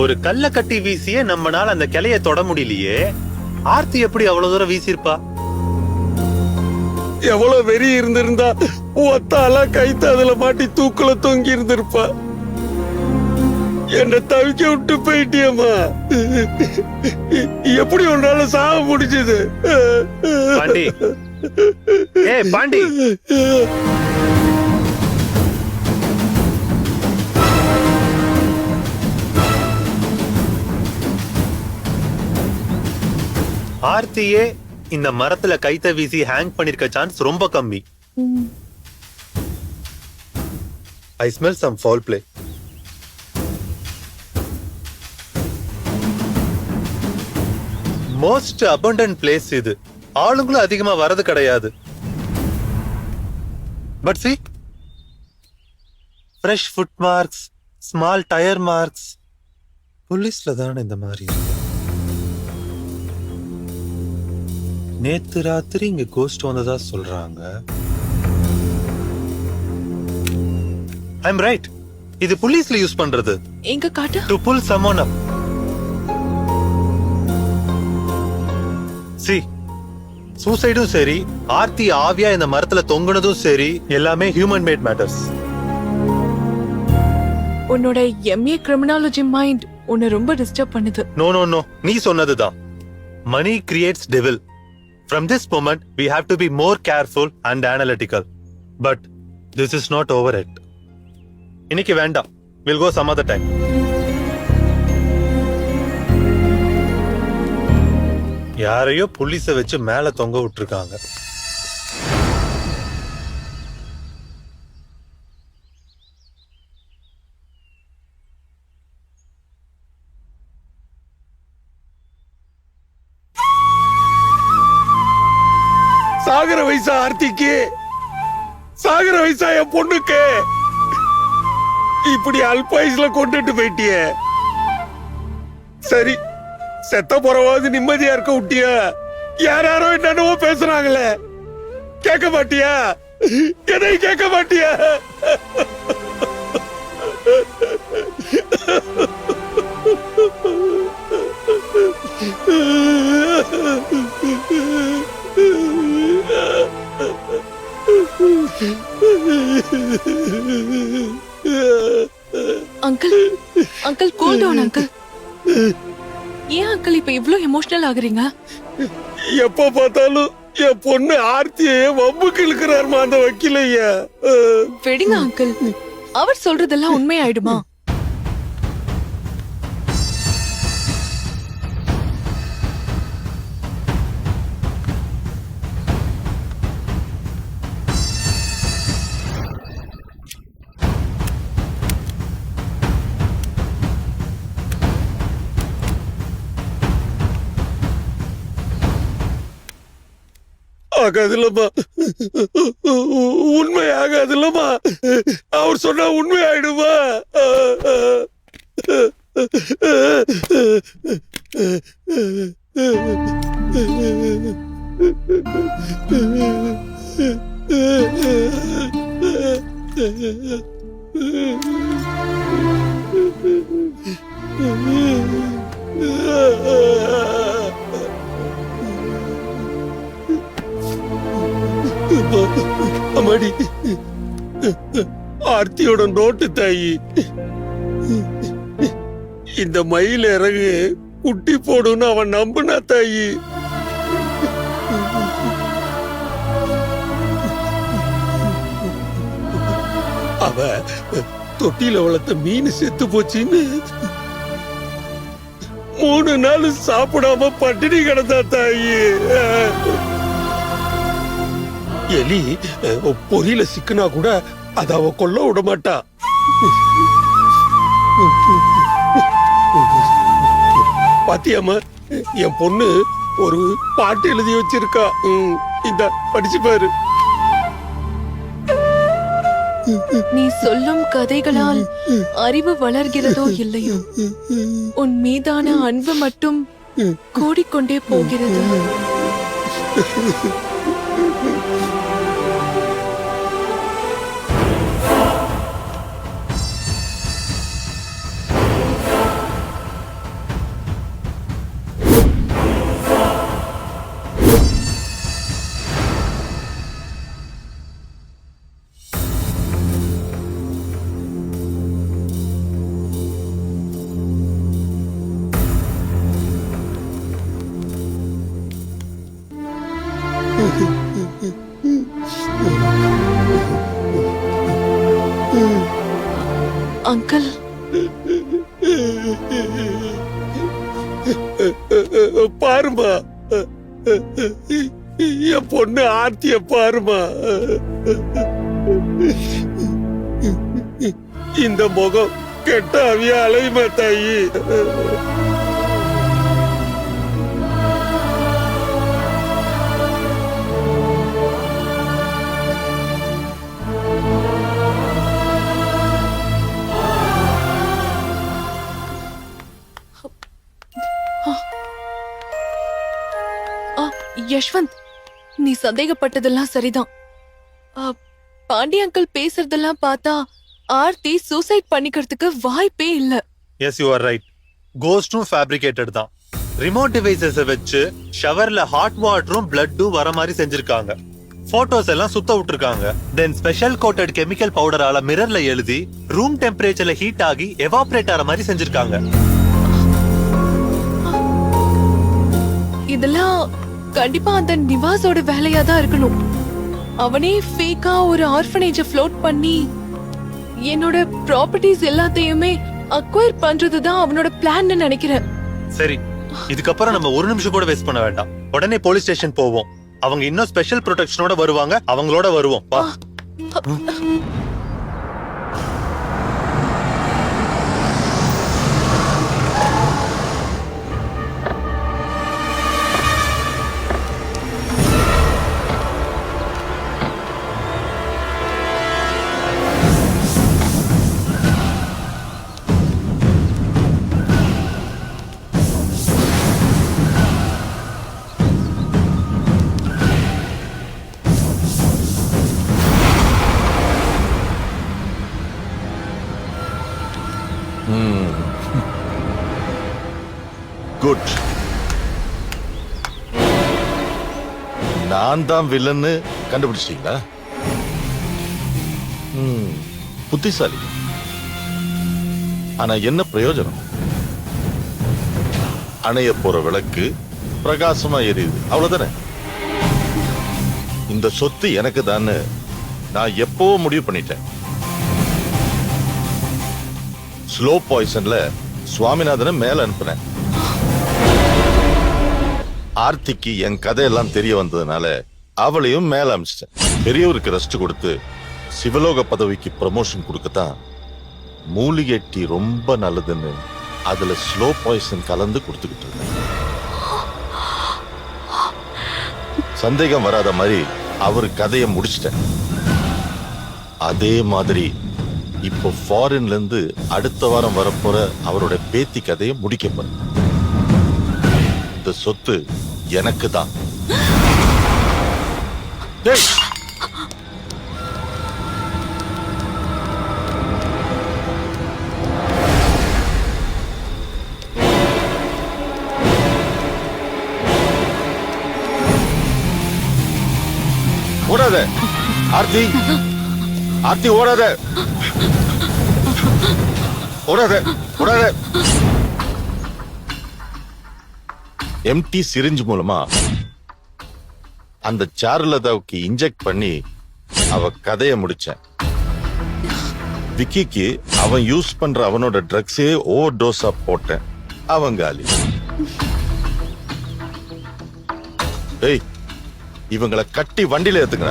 ஒரு கல்ல கட்டி வீசியே நம்மனால அந்த கிளைய தொட முடியலையே. ஆர்த்தி எப்படி அவ்வளவு தூரம் வீசிருப்பா? எவ்வளவு வெறி இருந்திருந்தா ஒத்தால கைத்த அதுல மாட்டி தூக்குல தொங்கி இருந்திருப்பா. என்ன தவிக்க விட்டு போயிட்டியம்மா. எப்படி ஒன்றால சாக முடிஞ்சது? பாண்டி, ஏய் பாண்டி, ஆர்த்தியே இந்த மரத்துல கைத்த வீசி ஹேங் பண்ணிருக்க சான்ஸ் ரொம்ப கம்மி. I smell some foul play. Most abundant place இது. ஆளுங்களும் அதிகமா வரது கிடையாது. But see, fresh foot marks, small tire marks. போலீஸ்ல தான் இந்த மாதிரி இருக்கு. நேத்து ராத்திரி இங்க கோஸ்ட் வந்ததா சொல்றாங்க. I'm right. இது போலீஸ்ல யூஸ் பண்றது. எங்க காட்டு? To pull someone up. See, சூசைடும் சரி, ஆர்த்தி ஆவியா இந்த மரத்துல தொங்குனதும் சரி, எல்லாமே ஹியூமன் மேட் மேட்டர்ஸ். உன்னோட எம்ஏ கிரிமினாலஜி மைண்ட் உன்னை ரொம்ப டிஸ்டர்ப் பண்ணுது. நோ நோ நோ, நீ சொன்னதுதான். Money creates devil. From this moment, we have to be more careful and analytical. But this is not over yet. இன்னைக்கு வேண்டாம். We'll go some other time. யாரையோ புலிஸ வச்சு மேல தொங்க விட்டுருக்காங்க. சாகர வயசா ஆர்த்திக்கு, சாகர வயசா என் பொண்ணுக்கு, இப்படி அல்பாயுஸ்ல கொண்டுட்டு போயிட்டிய. சரி, செத்த போறவாது நிம்மதியா இருக்க விட்டியா? யாரோ என்னென்னவோ பேசுறாங்களே, கேட்க மாட்டியா? எதையும் கேட்க மாட்டியா? Uncle, uncle cool down uncle. ஏன் அங்கிள் இப்ப இவ்ளோ எமோஷனல் ஆகுறீங்க? எப்ப பார்த்தாலும் என் பொண்ணு ஆர்த்தியே வம்புக்கு இழுக்கிறாருமா அந்த வக்கீலையா. விடுங்க அங்கிள், அவர் சொல்றதெல்லாம் உண்மையாயிடுமா? ஆகாதுல்லம்மா, உண்மை ஆகாதுல்லம்மா. அவர் சொன்னா உண்மை ஆயிடுமா? அம்மாடி, ஆர்த்தியோட நோட்டு தாயி, இந்த மயில் இறகு குட்டி போடுன்னு அவன் நம்புனா தாயி. அவ தொட்டியில வளர்த்த மீன் செத்து போச்சுன்னு 3 நாள் சாப்பிடாம பட்டினி கிடந்தா தாயி. எலி பொறியில சிக்குனா கூட அத அவ கொல்ல விட மாட்டா. பாத்தியாமா, என் பொண்ணு ஒரு பாட்டு எழுதி வச்சிருக்கா. இந்த படிச்சு பாரு. நீ சொல்லும் கதைகளால் அறிவு வளர்கிறதோ இல்லையோ, உன் மீதான அன்பு மட்டும் கூடிக்கொண்டே போகிறது. பாருமா, என் பொண்ணு ஆர்த்திய பாருமா. இந்த முகம் கெட்ட அவிய அலையுமா தாயி? யஷ்வந்த், நீ சந்தேகப்பட்டதெல்லாம் சரிதான். பாண்டி அங்கிள் பேசுறதெல்லாம் பார்த்தா ஆர்த்தி சூசைட் பண்ணிக்கிறதுக்கு வாய்ப்பே இல்ல. Yes, you are right. கோஸ்டும் ஃபேப்ரிகேட்டட் தான். ரிமோட் டிவைசஸ் வச்சு ஷவர்ல ஹாட் வாட்டரும் பிளட்டும் வர மாதிரி செஞ்சிருக்காங்க. போட்டோஸ் எல்லாம் சுத்த விட்டுருக்காங்க. தென் ஸ்பெஷல் கோட்டட் கெமிக்கல் பவுடரால மிரர்ல எழுதி ரூம் டெம்பரேச்சர்ல ஹீட் ஆகி எவாபரேட் ஆற மாதிரி செஞ்சிருக்காங்க. இதெல்லாம் கண்டிப்பா அந்த நிவாஸோட வேலையா தான் இருக்கணும். அவனே ஃபேக்கா ஒரு ஆர்ஃபனேஜ ஃப்ளோட் பண்ணி என்னோட ப்ராப்பர்ட்டிஸ் எல்லாத்தையுமே அக்வயர் பண்றதுதான் அவனோட பிளான்னு நினைக்கிறேன். சரி, இதுக்கப்புறம் நம்ம ஒரு நிமிஷம் கூட வேஸ்ட் பண்ண வேண்டாம். உடனே போலீஸ் ஸ்டேஷன் போவோம். அவங்க இன்னும் ஸ்பெஷல் ப்ரொடெக்ஷனோட வருவாங்க. அவங்களோட வருவோம். வா. குட். நான் தான் வில்லன்னு கண்டுபிடிச்சிட்டீங்களா? புத்திசாலி. ஆனா என்ன பிரயோஜனம்? அணைய போற விளக்கு பிரகாசமா எரியுது, அவ்வளவுதானே? இந்த சொத்து எனக்கு தான் நான் எப்போ முடிவு பண்ணிட்டேன். ஸ்லோ பாய்சன்ல சுவாமிநாதனை மேல அனுப்புனேன். ஆர்த்திக்கு என் கதையெல்லாம் தெரிய வந்ததுனால அவளையும் மேல அனுப்பிச்சிட்டேன். பெரியவருக்கு ரெஸ்ட் கொடுத்து சிவலோக பதவிக்கு ப்ரமோஷன் கொடுக்கத்தான் மூலிகை டீ ரொம்ப நல்லதுன்னு அதுல ஸ்லோ பாய்சன் கலந்து கொடுத்துக்கிட்டு இருந்தேன். சந்தேகம் வராத மாதிரி அவரு கதையை முடிச்சிட்டேன். அதே மாதிரி இப்போ ஃபாரின்ல இருந்து அடுத்த வாரம் வரப்போற அவரோட பேத்தி கதையை முடிக்க போறேன். இந்த சொத்து எனக்கு தான். ஓடாத ஆர்த்தி, ஆர்த்தி ஓடாத, ஓடாத, ஓடாத. எம்டி சிரிஞ்ச் மூலமா அந்த சாருலதாவுக்கு இன்ஜெக்ட் பண்ணி அவ கதைய முடிச்சேன். விக்கிக்கு அவன் யூஸ் பண்ற அவனோட ட்ரக்ஸே ஓவர் டோஸா போட்டேன். அவன் காலி. ஏய், இவங்களை கட்டி வண்டியில ஏத்துங்க.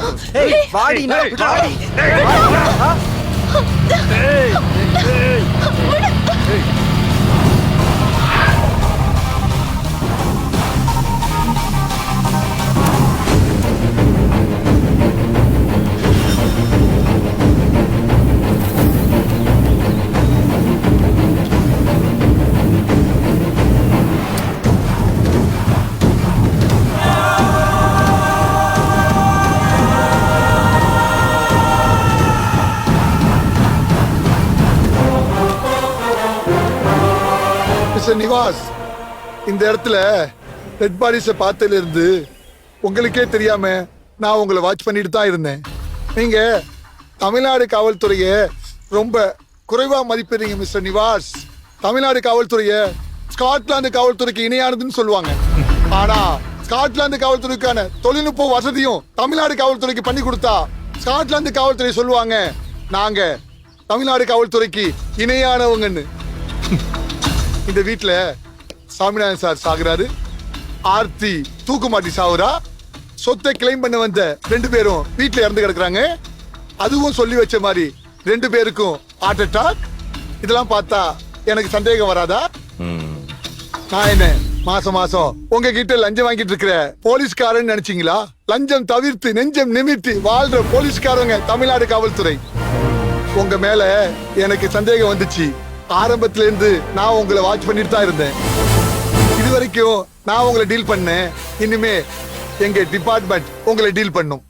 நிவாஸ், இந்த இடத்துல டெட் பாடிஸ பார்த்ததுல இருந்து உங்களுக்கே தெரியாம நான் உங்களை வாட்ச் பண்ணிட்டு தான் இருந்தேன். நீங்க தமிழ்நாடு காவல்துறைய ரொம்ப குறைவா மதிப்பிடுறீங்க மிஸ்டர் நிவாஸ். தமிழ்நாடு காவல்துறைய ஸ்காட்லாந்து காவல்துறைக்கு இணையானதுன்னு சொல்லுவாங்க. ஆனா ஸ்காட்லாந்து காவல்துறைக்கான தொழில்நுட்ப வசதியும் தமிழ்நாடு காவல்துறைக்கு பண்ணி கொடுத்தா ஸ்காட்லாந்து காவல்துறை சொல்லுவாங்க நாங்க தமிழ்நாடு காவல்துறைக்கு இணையானவங்கன்னு. இந்த வீட்ல சாமிநாதன் சார் சாகுறாரு, ஆர்த்தி தூக்கு மாட்டி சாகுறா, சொத்தை கிளைம் பண்ண வந்த 2 பேரும் வீட்ல இறந்து கிடக்குறாங்க. அதுவும் சொல்லி வச்ச மாதிரி 2 பேருக்கும் ஹார்ட் அட்டாக். இதெல்லாம் பார்த்தா எனக்கு சந்தேகம் வராதா? நான் என்ன மாசம் மாசம் உங்ககிட்ட லஞ்சம் வாங்கிட்டு இருக்கிற போலீஸ்காரன் நினைச்சீங்களா? லஞ்சம் தவிர்த்து நெஞ்சம் நிமிர்த்தி வாழ்ற போலீஸ்காரங்க தமிழ்நாடு காவல்துறை. உங்க மேல எனக்கு சந்தேகம் வந்துச்சு. ஆரம்பத்துல இருந்து நான் உங்களை வாட்ச் பண்ணிட்டு தான் இருந்தேன். இது வரைக்கும் நான் உங்களை டீல் பண்ணேன். இனிமே எங்க டிபார்ட்மெண்ட் உங்களை டீல் பண்ணும்.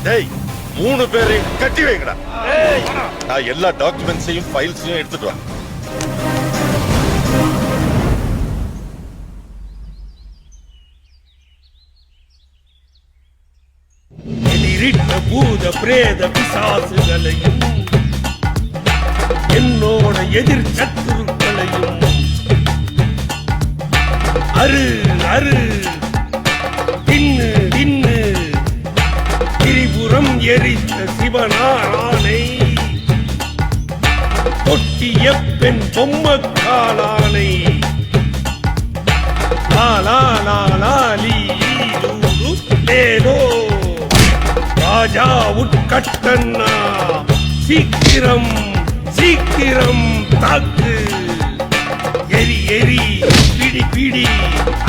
டேய் 3 பேரையும் கட்டி வைங்கடா. நான் எல்லா டாக்குமெண்ட்ஸையும் ஃபைல்ஸையும் எடுத்துட்டு வரேன். எதிரிட்ட பூத பிரேத பிசாசுகளையும் என்னோட எதிர் சத்துருக்களையும் அரு அரு தின்னு தின்னு திரிபுரம் எரித்த சிவனாரானை தொட்டிய பெண் பொம்மக்காலானை லாலா லாலா லீலூரு லேலோ ராஜா உட்கட்டண்ணா சீக்கிரம் சீக்கிரம் தாக்கு எரி எரி பிடி பிடி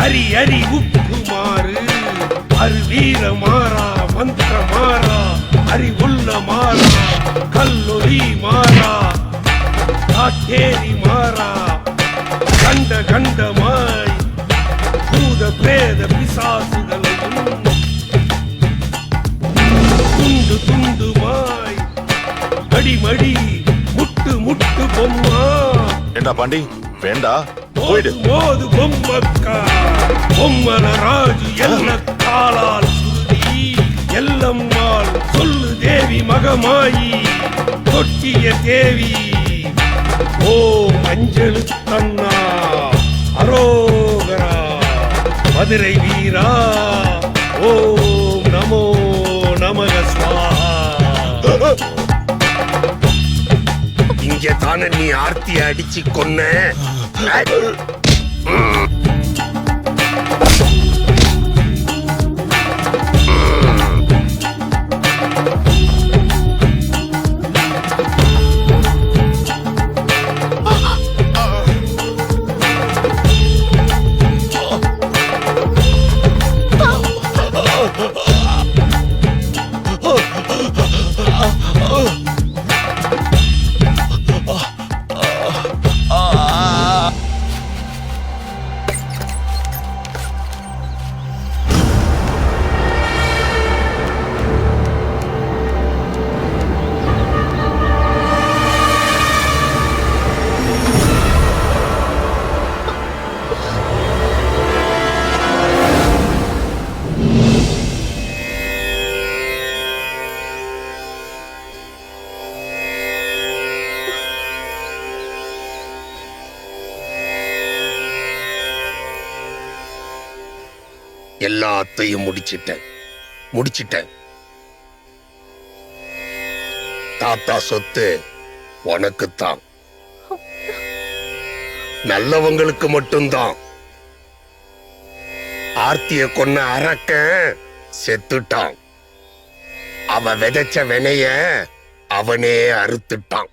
அரி அரி உப்புமாறு அருவீர மாறா மந்திர மாறா அறிவுள்ள மாறா கல்லொலி மாறா காட்டேரி மாறா கண்ட கண்டமாய் பூத பிரேத பிசாசுகளையும் துண்டு துண்டுமாய் அடிமடி முட்டு முட்டு பொம்மா. என்ன பாண்டி வேண்டா போயிடு. மோது பொம்மக்கா பொம்மன ராஜு எல்ல காலால் சுருதி எல்லம்மாள் சொல்லு தேவி மகமாயி தொட்டிய தேவி ஓ மஞ்சள் தன்னா அரோகரா மதுரை வீரா ஓம் நமோ நமக ஸ்வாஹா. இங்க தானே நீ ஆர்த்திய அடிச்சு கொன்ன. எல்லாத்தையும் முடிச்சிட்டேன். தாத்தா சொத்து உனக்குத்தான், நல்லவங்களுக்கு மட்டும்தான். ஆர்த்திய கொன்ன அரக்கன் செத்துட்டான். அவ விதைச்ச வினைய அவனே அறுத்துட்டான்.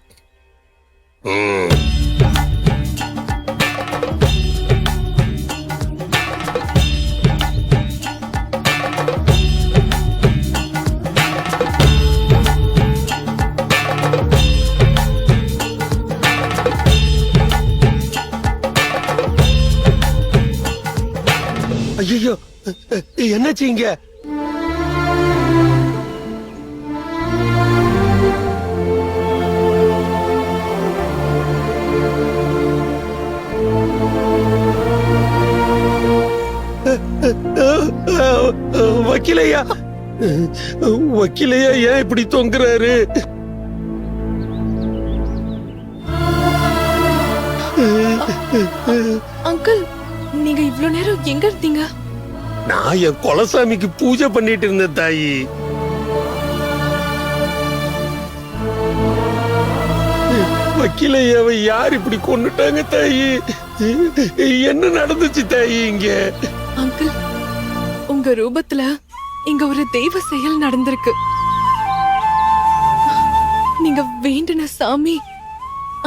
ஐயோ, என்னாச்சு இங்க? வக்கீலையா, வக்கீலையா ஏன் இப்படி தொங்குறாரு? அங்கிள், நீங்க இவ்ளோ நேரம் எங்க இருந்தீங்க? நான் என் குலசாமிக்கு பூஜை பண்ணிட்டு இருந்தேன் தாயி. வக்கீலையாவை யார் இப்படி கொன்னுட்டாங்க தாயி? என்ன நடந்துச்சு தாயி இங்க? அங்கிள், உங்க ரூபத்துல இங்க ஒரு தெய்வ செயல் நடந்திருக்கு. நீங்க வேண்டின சாமி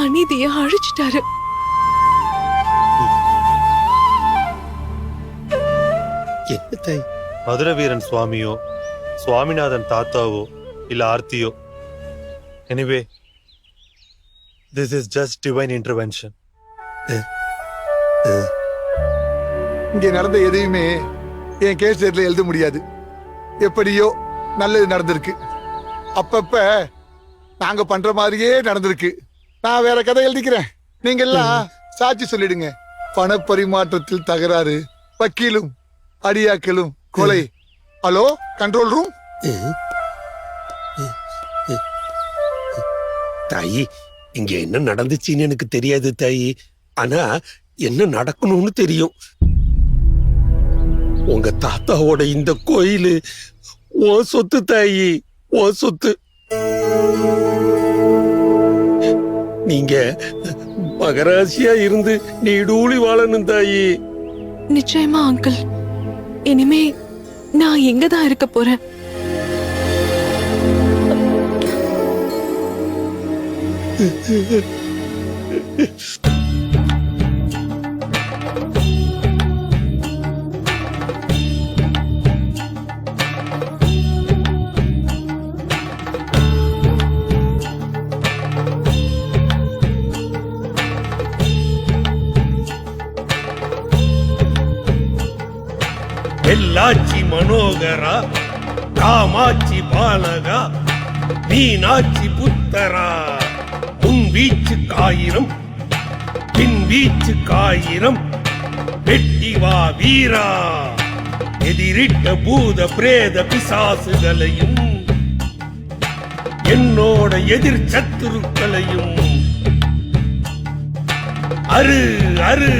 அநீதிய அழிச்சிட்டாரு. என்ன தாய்? மதுர வீரன் சுவாமியோ, சுவாமிநாதன் தாத்தாவோ, இல்ல ஆர்த்தியோ, anyway this is just divine intervention. இங்க நடந்த எதையுமே என் கேஸ் எழுத முடியாது. எப்படியோ நல்லது நடந்திருக்கு. அப்பப்ப நாங்க பண்ற மாதிரியே நடந்திருக்கு. நான் வேற கதை எழுதிக்கிறேன். நீங்க எல்லாம் சாட்சி சொல்லிடுங்க. பண பரிமாற்றத்தில் தகராறு, வக்கீலும் அடியாக்களும் கொலை. Hello, control room. தாயி, இங்க என்ன நடந்துச்சுன்னு எனக்கு தெரியாது தாயி. ஆனா என்ன நடக்கணும்னு தெரியும். உங்க தாத்தாவோட இந்த கோயிலு ஓ சொத்து தாயி, ஓ சொத்து. நீங்க மகராசியா இருந்து நீடூழி வாழணும் தாயி. நிச்சயமா அங்கிள். இனிமே நான் எங்கதான் இருக்க போறேன்? எல்லாச்சி மனோகரா, காமாட்சி பாலகா, மீனாட்சி புத்தரா. உன் வீச்சு காயிரம், பின் வீச்சு காயிரம், வெட்டி வா வீரா. எதிரிட்ட பூத பிரேத பிசாசுகளையும் என்னோட எதிர் சத்துருக்களையும் அரு அரு